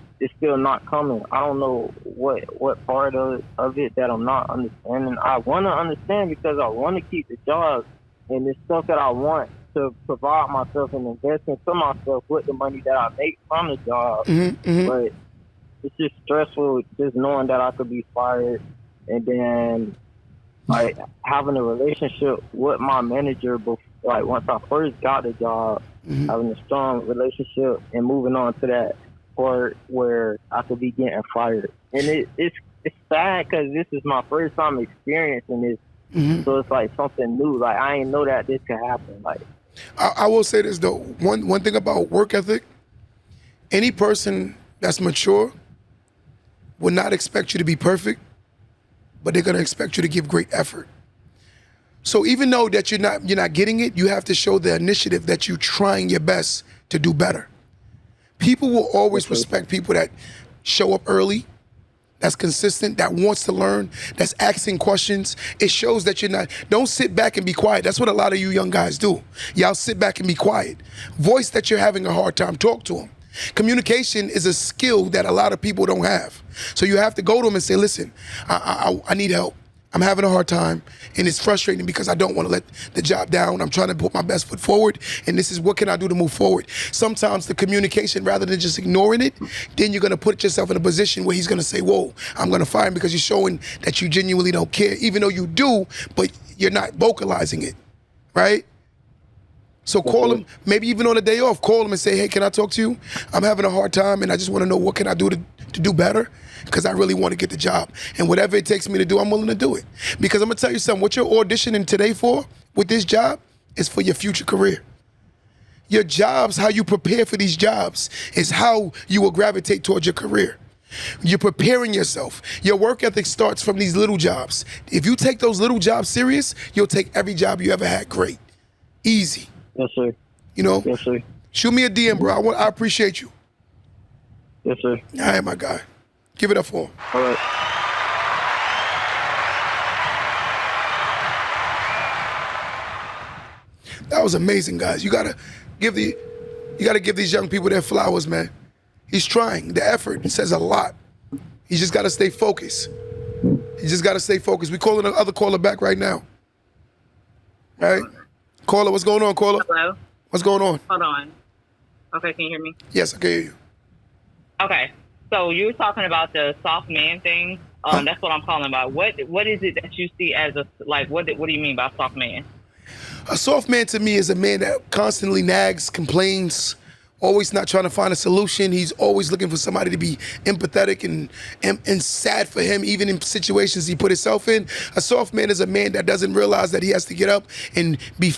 S4: not coming. I don't know what part of it that I'm not understanding. I want to understand because I want to keep the job, and it's stuff that I want to provide myself and invest into myself with the money that I make from the job. But it's just stressful just knowing that I could be fired, and then like having a relationship with my manager before, like once I first got the job, having a strong relationship and moving on to that part where I could be getting fired. And it's sad because this is my first time experiencing this, So it's like something new. Like I ain't know that this could happen. Like
S1: I will say this though. One thing about work ethic, any person that's mature will not expect you to be perfect, but they're gonna expect you to give great effort. So even though that you're not getting it, you have to show the initiative that you're trying your best to do better. People will always respect people that show up early, that's consistent, that wants to learn, that's asking questions. It shows that don't sit back and be quiet. That's what a lot of you young guys do. Y'all sit back and be quiet. Voice that you're having a hard time, talk to them. Communication is a skill that a lot of people don't have. So you have to go to them and say, listen, I need help. I'm having a hard time, and it's frustrating because I don't want to let the job down. I'm trying to put my best foot forward, and this is what can I do to move forward. Sometimes the communication, rather than just ignoring it, then you're going to put yourself in a position where he's going to say, whoa, I'm going to fire him because you're showing that you genuinely don't care, even though you do, but you're not vocalizing it, right? So call him, maybe even on a day off, call him and say, hey, can I talk to you? I'm having a hard time, and I just want to know what can I do to do better, because I really want to get the job. And whatever it takes me to do, I'm willing to do it. Because I'm going to tell you something, what you're auditioning today for with this job is for your future career. Your jobs, how you prepare for these jobs, is how you will gravitate towards your career. You're preparing yourself. Your work ethic starts from these little jobs. If you take those little jobs serious, you'll take every job you ever had great. Easy.
S4: yes, sir.
S1: You know?
S4: Yes, sir.
S1: Shoot me a DM, bro. I appreciate you.
S4: Yes, sir.
S1: All right, my guy. Give it up for him.
S4: All right.
S1: That was amazing, guys. You gotta give these young people their flowers, man. He's trying. The effort says a lot. He just gotta stay focused. We calling the other caller back right now. All right? Caller, what's going on, caller?
S5: Hello?
S1: What's going on?
S5: Hold on. Okay, can you hear me?
S1: Yes, I can hear you.
S5: Okay. So you were talking about the soft man thing. That's what I'm calling about. What is it that you see as what do you mean by soft man?
S1: A soft man to me is a man that constantly nags, complains, always not trying to find a solution. He's always looking for somebody to be empathetic and sad for him, even in situations he put himself in. A soft man is a man that doesn't realize that he has to get up and be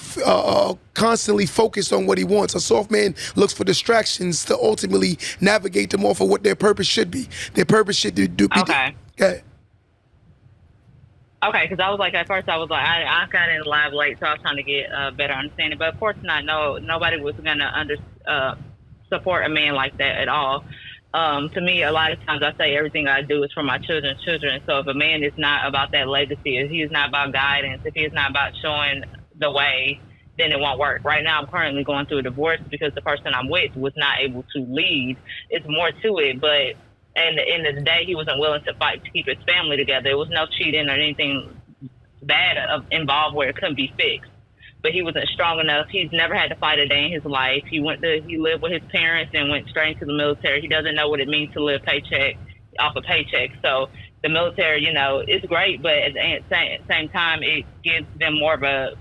S1: constantly focused on what he wants. A soft man looks for distractions to ultimately navigate them off of what their purpose should be. Their purpose should be.
S5: Okay.
S1: Okay.
S5: Okay, because I was like, at first I was like, I got in live late, so I was trying to get a better understanding. But of course not. No, nobody was going to support a man like that at all. To me, a lot of times I say everything I do is for my children's children. So if a man is not about that legacy, if he is not about guidance, if he is not about showing the way, then it won't work. Right now, I'm currently going through a divorce because the person I'm with was not able to lead. It's more to it, but at the end of the day, he wasn't willing to fight to keep his family together. There was no cheating or anything bad involved where it couldn't be fixed. But he wasn't strong enough. He's never had to fight a day in his life. He lived with his parents and went straight into the military. He doesn't know what it means to live paycheck off a paycheck. So the military, it's great, but at the same time, it gives them more of a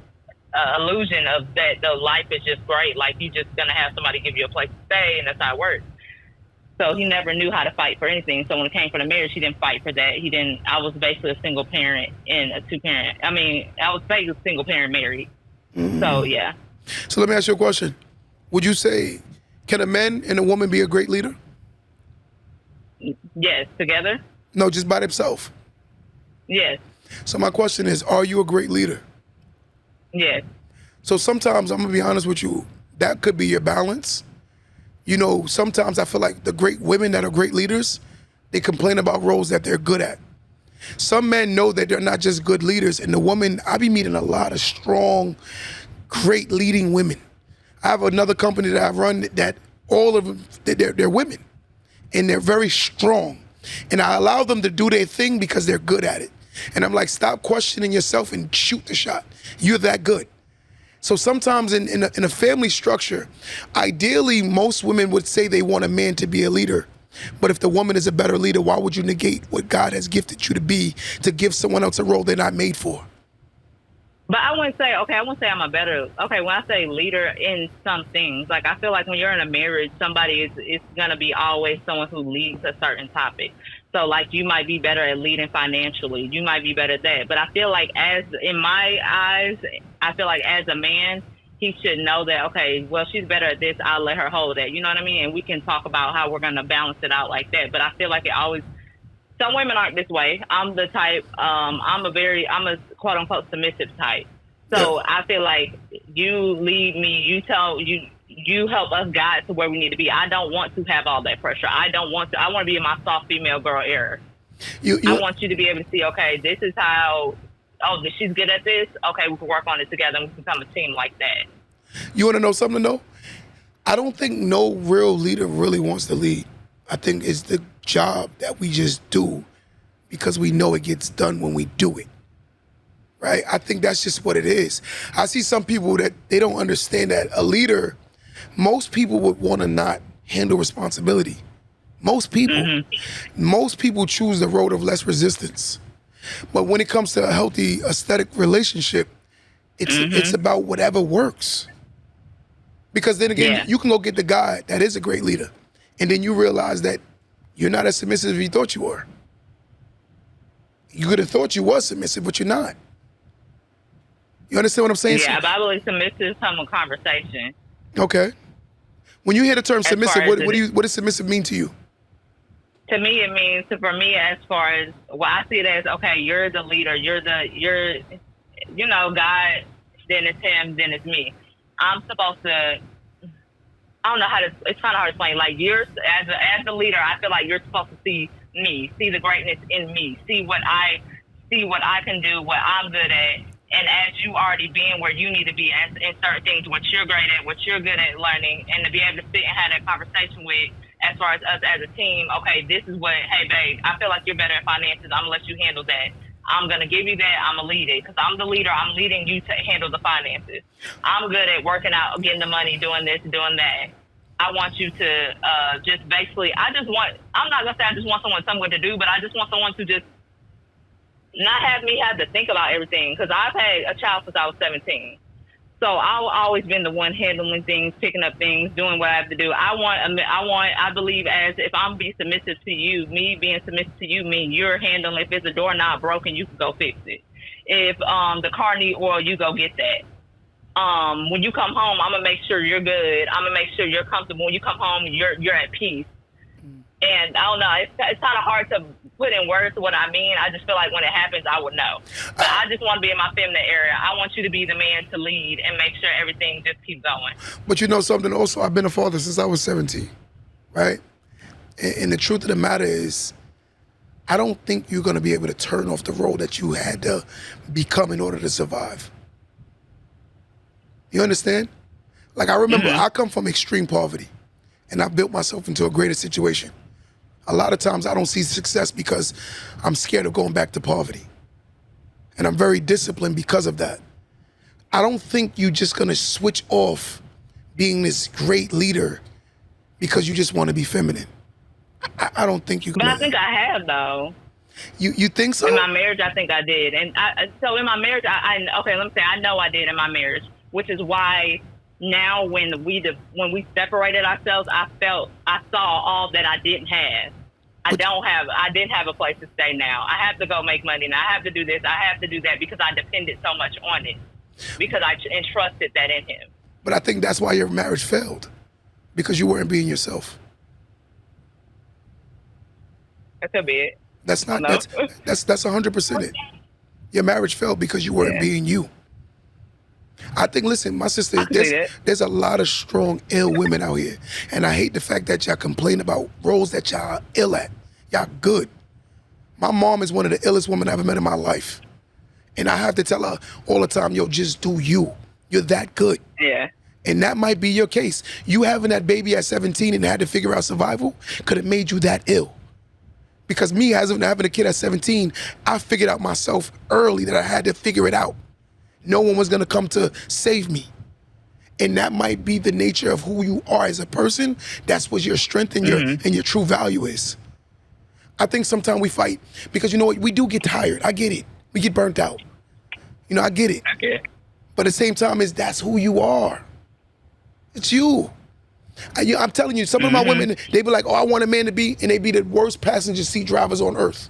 S5: illusion of that the life is just great. Like you're just gonna have somebody give you a place to stay, and that's how it works. So he never knew how to fight for anything. So when it came for the marriage, he didn't fight for that. I was basically a single parent and a two-parent. I was basically a single parent married. Mm-hmm. So, yeah.
S1: So let me ask you a question. Would you say, can a man and a woman be a great leader?
S5: Yes. Together?
S1: No, just by themselves.
S5: Yes.
S1: So my question is, are you a great leader?
S5: Yes.
S1: So sometimes, I'm going to be honest with you, that could be your balance. Sometimes I feel like the great women that are great leaders, they complain about roles that they're good at. Some men know that they're not just good leaders, and the woman, I be meeting a lot of strong, great leading women. I have another company that I run that all of them, they're women, and they're very strong. And I allow them to do their thing because they're good at it. And I'm like, stop questioning yourself and shoot the shot. You're that good. So sometimes in a family structure, ideally, most women would say they want a man to be a leader. But if the woman is a better leader, why would you negate what God has gifted you to be, to give someone else a role they're not made for?
S5: But I wouldn't say I'm a better, when I say leader in some things, I feel like when you're in a marriage, somebody is going to be always someone who leads a certain topic. So like you might be better at leading financially. You might be better at that. But I feel like in my eyes, I feel like as a man, he should know that, okay, well, she's better at this. I'll let her hold that. You know what I mean? And we can talk about how we're going to balance it out like that. But I feel like some women aren't this way. I'm the type, I'm a quote unquote submissive type. So I feel like you lead me, you help us guide to where we need to be. I don't want to have all that pressure. I want to be in my soft female girl era. I want you to be able to see, okay, this is how, she's good at this. Okay, we can work on it together and we can become a team like that.
S1: You want to know something, though? I don't think no real leader really wants to lead. I think it's the job that we just do because we know it gets done when we do it. Right? I think that's just what it is. I see some people that they don't understand that a leader, most people would want to not handle responsibility. Most people choose the road of less resistance. But when it comes to a healthy aesthetic relationship, it's about whatever works. Because then again, you can go get the guy that is a great leader, and then you realize that you're not as submissive as you thought you were. You could have thought you was submissive, but you're not. You understand what I'm saying?
S5: Yeah, but I believe submissive come with conversation.
S1: Okay. When you hear the term submissive, what does submissive mean to you?
S5: To me, it means, for me, as far as, well, I see it as, okay, you're the leader, you're God, then it's him, then it's me. I'm supposed to, I don't know how to, it's kind of hard to explain. Like, you're, as a leader, I feel like you're supposed to see me, see the greatness in me, see what I can do, what I'm good at. And as you already being where you need to be in certain things, what you're great at, what you're good at learning, and to be able to sit and have that conversation with, as far as us as a team, okay, this is what, hey, babe, I feel like you're better at finances. I'm going to let you handle that. I'm going to give you that. I'm going to lead it. Because I'm the leader. I'm leading you to handle the finances. I'm good at working out, getting the money, doing this, doing that. I want you to just basically, I'm not going to say I just want someone to tell me what to do, but I just want someone to just not have me have to think about everything. Because I've had a child since I was 17. So I've always been the one handling things, picking up things, doing what I have to do. I believe as if I'm being submissive to you, me being submissive to you mean you're handling, if it's a doorknob broken, you can go fix it. If the car need oil, you go get that. When you come home, I'm going to make sure you're good. I'm going to make sure you're comfortable. When you come home, you're at peace. And I don't know, it's kind of hard to put in words what I mean. I just feel like when it happens, I would know. But I just want to be in my feminine area. I want you to be the man to lead and make sure everything just keeps going.
S1: But you know something also, I've been a father since I was 17, right? And the truth of the matter is, I don't think you're going to be able to turn off the role that you had to become in order to survive. You understand? Like, I remember I come from extreme poverty, and I built myself into a greater situation. A lot of times I don't see success because I'm scared of going back to poverty. And I'm very disciplined because of that. I don't think you're just gonna switch off being this great leader because you just wanna be feminine. I don't think you can.
S5: But I think I have, though.
S1: You think so?
S5: In my marriage, I think I did. And so in my marriage, let me say, I know I did in my marriage, which is why now when we separated ourselves, I saw all that I didn't have. I didn't have a place to stay now. I have to go make money now. I have to do this. I have to do that because I depended so much on it because I entrusted that in him.
S1: But I think that's why your marriage failed, because you weren't being yourself.
S5: That could be it.
S1: That's 100% it. Your marriage failed because you weren't being you. I think, listen, my sister, there's a lot of strong, ill women out here. And I hate the fact that y'all complain about roles that y'all are ill at. Y'all good. My mom is one of the illest women I ever met in my life. And I have to tell her all the time, yo, just do you. You're that good.
S5: Yeah.
S1: And that might be your case. You having that baby at 17 and had to figure out survival could have made you that ill. Because me, having a kid at 17, I figured out myself early that I had to figure it out. No one was gonna come to save me. And that might be the nature of who you are as a person. That's what your strength and your true value is. I think sometimes we fight because, you know what, we do get tired. I get it. We get burnt out. You know, I get it.
S5: Okay.
S1: But at the same time, that's who you are. It's you. I'm telling you, some of my women, they be like, oh, I want a man to be, and they be the worst passenger seat drivers on earth.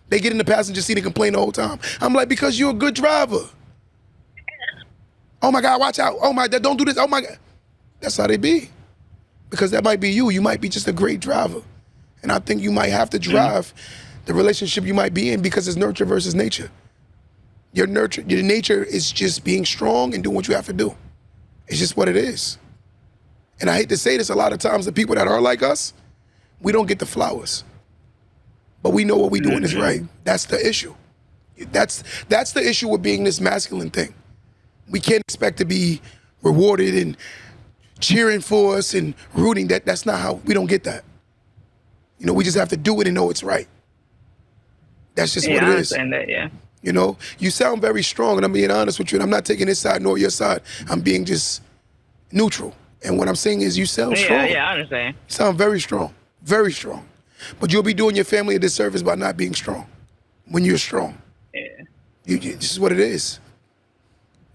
S1: They get in the passenger seat and complain the whole time. I'm like, because you're a good driver. Oh my God, watch out. Oh my God, don't do this. Oh my God. That's how they be. Because that might be you. You might be just a great driver. And I think you might have to drive the relationship you might be in because it's nurture versus nature. Your nature is just being strong and doing what you have to do. It's just what it is. And I hate to say this, a lot of times the people that are like us, we don't get the flowers. But we know what we're doing is right. That's the issue. That's the issue with being this masculine thing. We can't expect to be rewarded and cheering for us and rooting. That's not how, we don't get that. You know, we just have to do it and know it's right. That's just what it is.
S5: I understand that, yeah.
S1: You know, you sound very strong, and I'm being honest with you, and I'm not taking this side nor your side. I'm being just neutral. And what I'm saying is you sound strong.
S5: Yeah, I understand.
S1: You sound very strong, very strong. But you'll be doing your family a disservice by not being strong when you're strong.
S5: Yeah.
S1: This is what it is.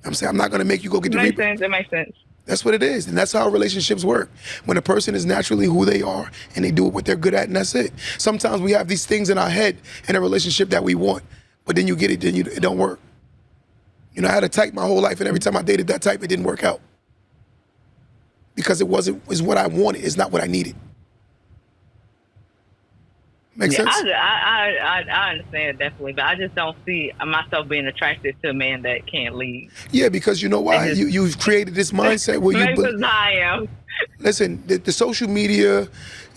S1: I'm saying I'm not going to make you go get the reaper.
S5: That makes sense.
S1: That's what it is. And that's how relationships work. When a person is naturally who they are and they do what they're good at, and that's it. Sometimes we have these things in our head in a relationship that we want, but then you get it, then it don't work. You know, I had a type my whole life, and every time I dated that type, it didn't work out. Because it was what I wanted. It's not what I needed. Make sense?
S5: I understand definitely, but I just don't see myself being attracted to a man that can't lead.
S1: Yeah, because you know why? You've created this mindset where
S5: maybe because I am.
S1: Listen, the social media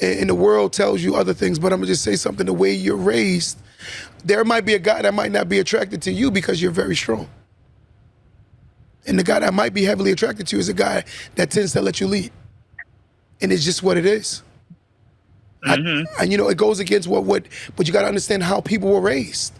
S1: and the world tells you other things, but I'm gonna just say something. The way you're raised, there might be a guy that might not be attracted to you because you're very strong. And the guy that might be heavily attracted to you is a guy that tends to let you lead. And it's just what it is. And you know, it goes against what you got to understand how people were raised.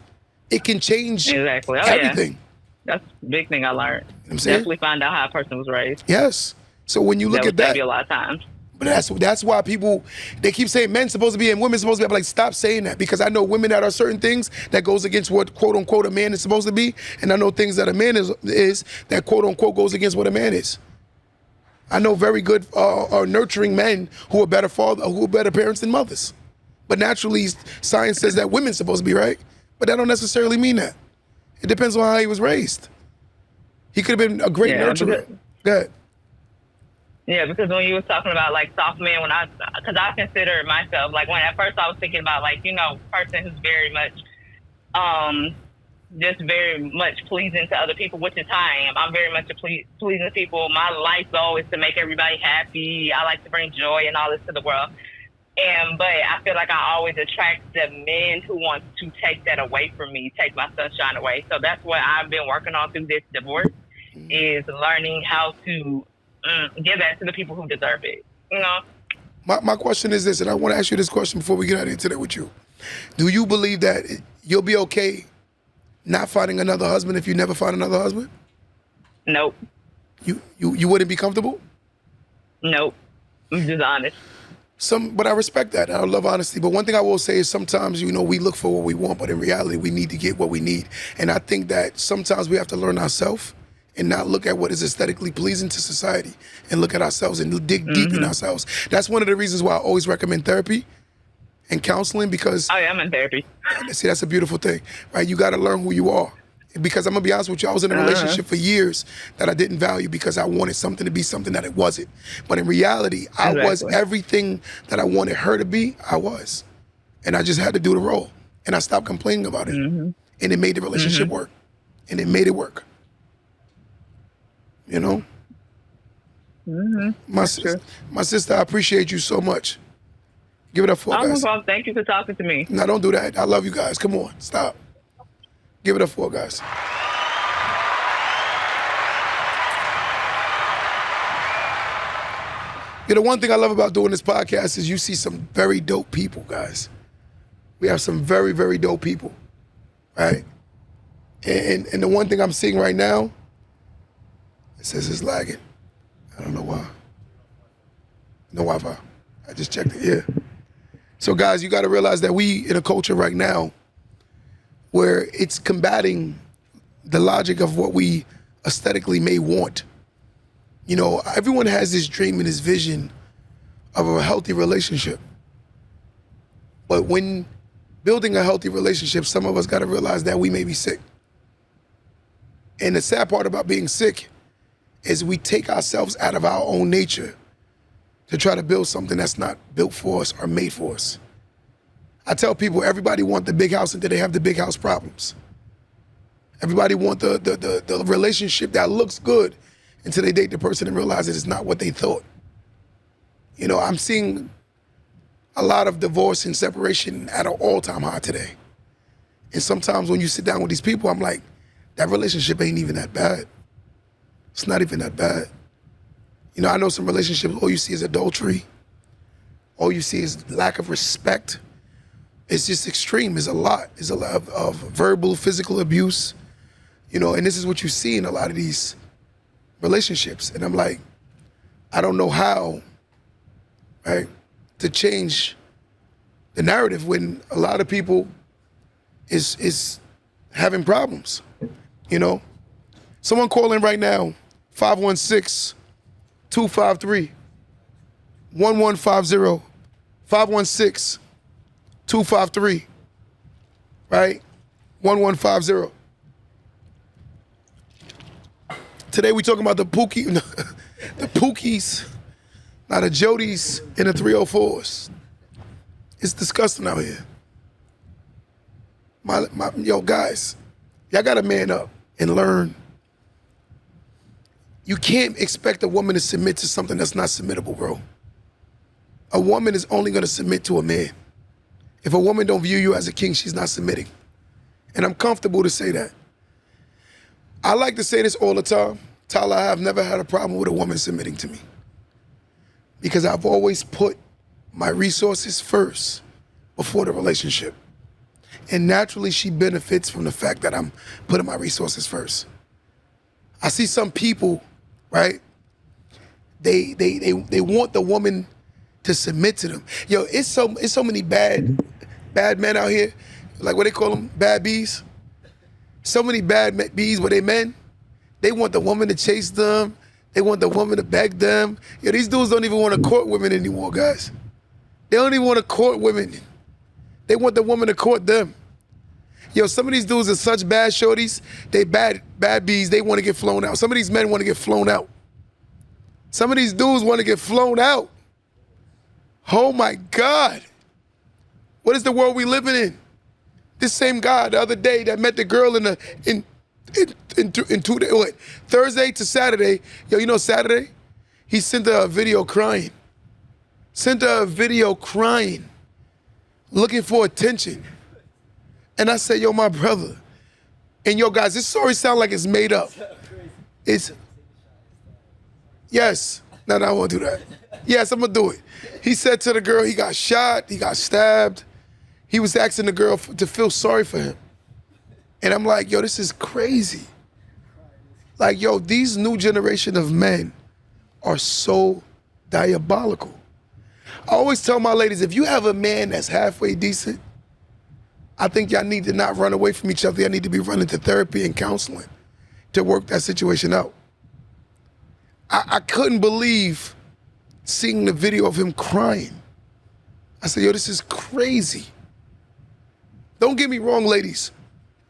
S1: It can change everything.
S5: Yeah. That's the big thing I learned.
S1: You know what I'm saying?
S5: Definitely find out how a person was raised.
S1: Yes. So when you look at that,
S5: save you a lot of times.
S1: But that's why people, they keep saying men's supposed to be and women's supposed to be. I'm like, stop saying that, because I know women that are certain things that goes against what quote unquote a man is supposed to be, and I know things that a man is that quote unquote goes against what a man is. I know very good nurturing men who are better who are better parents than mothers. But naturally, science says that women's supposed to be, right? But that don't necessarily mean that. It depends on how he was raised. He could have been a great nurturer. Go ahead.
S5: Yeah, because when you was talking about like soft men, because I consider myself like when at first I was thinking about like, you know, person who's very much, just very much pleasing to other people, which is how I am. I'm very much a pleasing to people. My life goal is to make everybody happy. I like to bring joy and all this to the world. But I feel like I always attract the men who want to take that away from me, take my sunshine away. So that's what I've been working on through this divorce, is learning how to give that to the people who deserve it, you know?
S1: My question is this, and I want to ask you this question before we get out of here today with you. Do you believe that you'll be okay not finding another husband if you never find another husband?
S5: Nope.
S1: You wouldn't be comfortable?
S5: Nope. I'm just honest.
S1: But I respect that. I love honesty. But one thing I will say is sometimes, you know, we look for what we want, but in reality, we need to get what we need. And I think that sometimes we have to learn ourselves and not look at what is aesthetically pleasing to society and look at ourselves and dig deep in ourselves. That's one of the reasons why I always recommend therapy and counseling, because
S5: I am in therapy.
S1: See, that's a beautiful thing, right? You got to learn who you are. Because I'm going to be honest with you, I was in a relationship for years that I didn't value because I wanted something to be something that it wasn't. But in reality, I was everything that I wanted her to be, I was. And I just had to do the role. And I stopped complaining about it. And it made the relationship work. And it made it work. You know? My sister, I appreciate you so much. Give it up for guys.
S5: Thank you for talking to me.
S1: No, don't do that. I love you guys. Come on, stop. Give it up for guys. You know, one thing I love about doing this podcast is you see some very dope people, guys. We have some very, very dope people, right? And the one thing I'm seeing right now, it says it's lagging. I don't know why. No Wi-Fi. I just checked it, yeah. So guys, you gotta realize that we in a culture right now where it's combating the logic of what we aesthetically may want. You know, everyone has this dream and this vision of a healthy relationship. But when building a healthy relationship, some of us got to realize that we may be sick. And the sad part about being sick is we take ourselves out of our own nature to try to build something that's not built for us or made for us. I tell people, everybody want the big house until they have the big house problems. Everybody want the relationship that looks good until they date the person and realize that it's not what they thought. You know, I'm seeing a lot of divorce and separation at an all-time high today. And sometimes when you sit down with these people, I'm like, that relationship ain't even that bad. It's not even that bad. You know, I know some relationships, all you see is adultery. All you see is lack of respect. It's just extreme. It's a lot. It's a lot of verbal, physical abuse. You know, and this is what you see in a lot of these relationships. And I'm like, I don't know how, right, to change the narrative when a lot of people is having problems, you know? Someone call in right now, 516-253-1150, 516-253, right? 1150. Today we talking about the Pookies, not the Jodys and the 304s. It's disgusting out here. Yo, guys, y'all gotta man up and learn. You can't expect a woman to submit to something that's not submittable, bro. A woman is only gonna submit to a man. If a woman don't view you as a king, she's not submitting. And I'm comfortable to say that. I like to say this all the time. Tyler, I have never had a problem with a woman submitting to me because I've always put my resources first before the relationship. And naturally, she benefits from the fact that I'm putting my resources first. I see some people, right? They want the woman to submit to them. Yo, it's so many bad men out here, like what they call them, bad bees. So many bad bees, where they men, they want the woman to chase them. They want the woman to beg them. Yo, these dudes don't even want to court women anymore, guys. They don't even want to court women. They want the woman to court them. Yo, some of these dudes are such bad shorties. They bad bees. They want to get flown out. Some of these men want to get flown out. Some of these dudes want to get flown out. Oh my God. What is the world we living in? This same guy the other day that met the girl in 2 days, what, Thursday to Saturday. Yo, you know Saturday? He sent her a video crying. Sent her a video crying, looking for attention. And I said, yo, my brother. And yo, guys, this story sounds like it's made up. It's, yes. No, I won't do that. Yes, I'm gonna do it. He said to the girl, he got shot, he got stabbed. He was asking the girl to feel sorry for him. And I'm like, yo, this is crazy. Like, yo, these new generation of men are so diabolical. I always tell my ladies, if you have a man that's halfway decent, I think y'all need to not run away from each other. Y'all need to be running to therapy and counseling to work that situation out. I couldn't believe seeing the video of him crying. I said, yo, this is crazy. Don't get me wrong, ladies.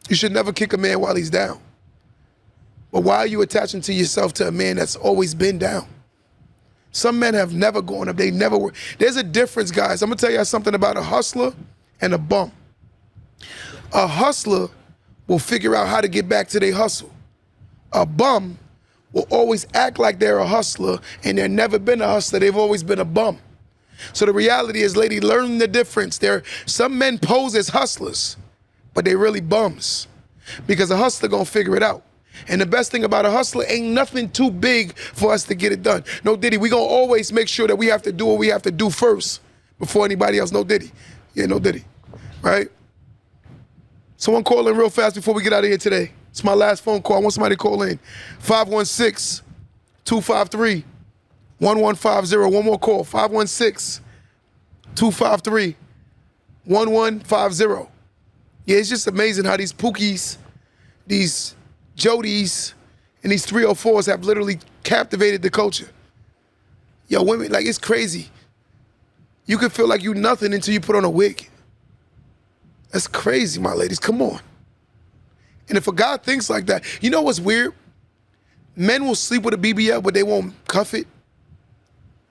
S1: You should never kick a man while he's down. But why are you attaching to yourself to a man that's always been down? Some men have never gone up. They never were. There's a difference, guys. I'm going to tell you something about a hustler and a bum. A hustler will figure out how to get back to their hustle. A bum will always act like they're a hustler and they've never been a hustler. They've always been a bum. So the reality is, lady, learn the difference. Some men pose as hustlers, but they really bums because a hustler gonna figure it out. And the best thing about a hustler, ain't nothing too big for us to get it done. No Diddy, we gonna always make sure that we have to do what we have to do first before anybody else. No Diddy. Yeah, no Diddy, right? Someone call in real fast before we get out of here today. It's my last phone call. I want somebody to call in. 516-253-1150. One more call, 516-253-1150. Yeah, it's just amazing how these Pookies, these Jodys, and these 304s have literally captivated the culture. Yo, women, like, it's crazy. You can feel like you nothing until you put on a wig. That's crazy, my ladies. Come on. And if a guy thinks like that, you know what's weird? Men will sleep with a BBL, but they won't cuff it.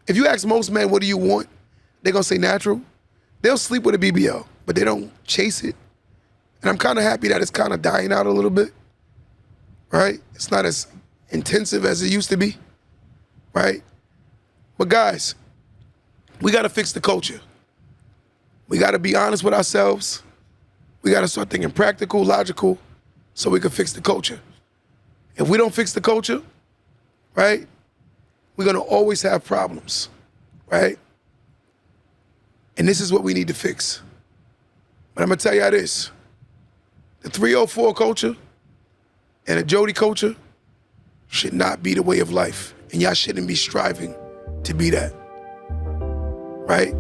S1: If you ask most men, what do you want? They're going to say natural. They'll sleep with a BBL, but they don't chase it. And I'm kind of happy that it's kind of dying out a little bit, right? It's not as intensive as it used to be, right? But guys, we got to fix the culture. We got to be honest with ourselves. We got to start thinking practical, logical, so we can fix the culture. If we don't fix the culture, right, we're going to always have problems, right? And this is what we need to fix. But I'm going to tell y'all this. The 304 culture and the Jody culture should not be the way of life. And y'all shouldn't be striving to be that, right?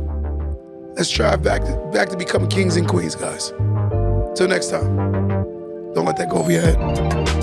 S1: Let's strive back to becoming kings and queens, guys. Till next time, don't let that go over your head.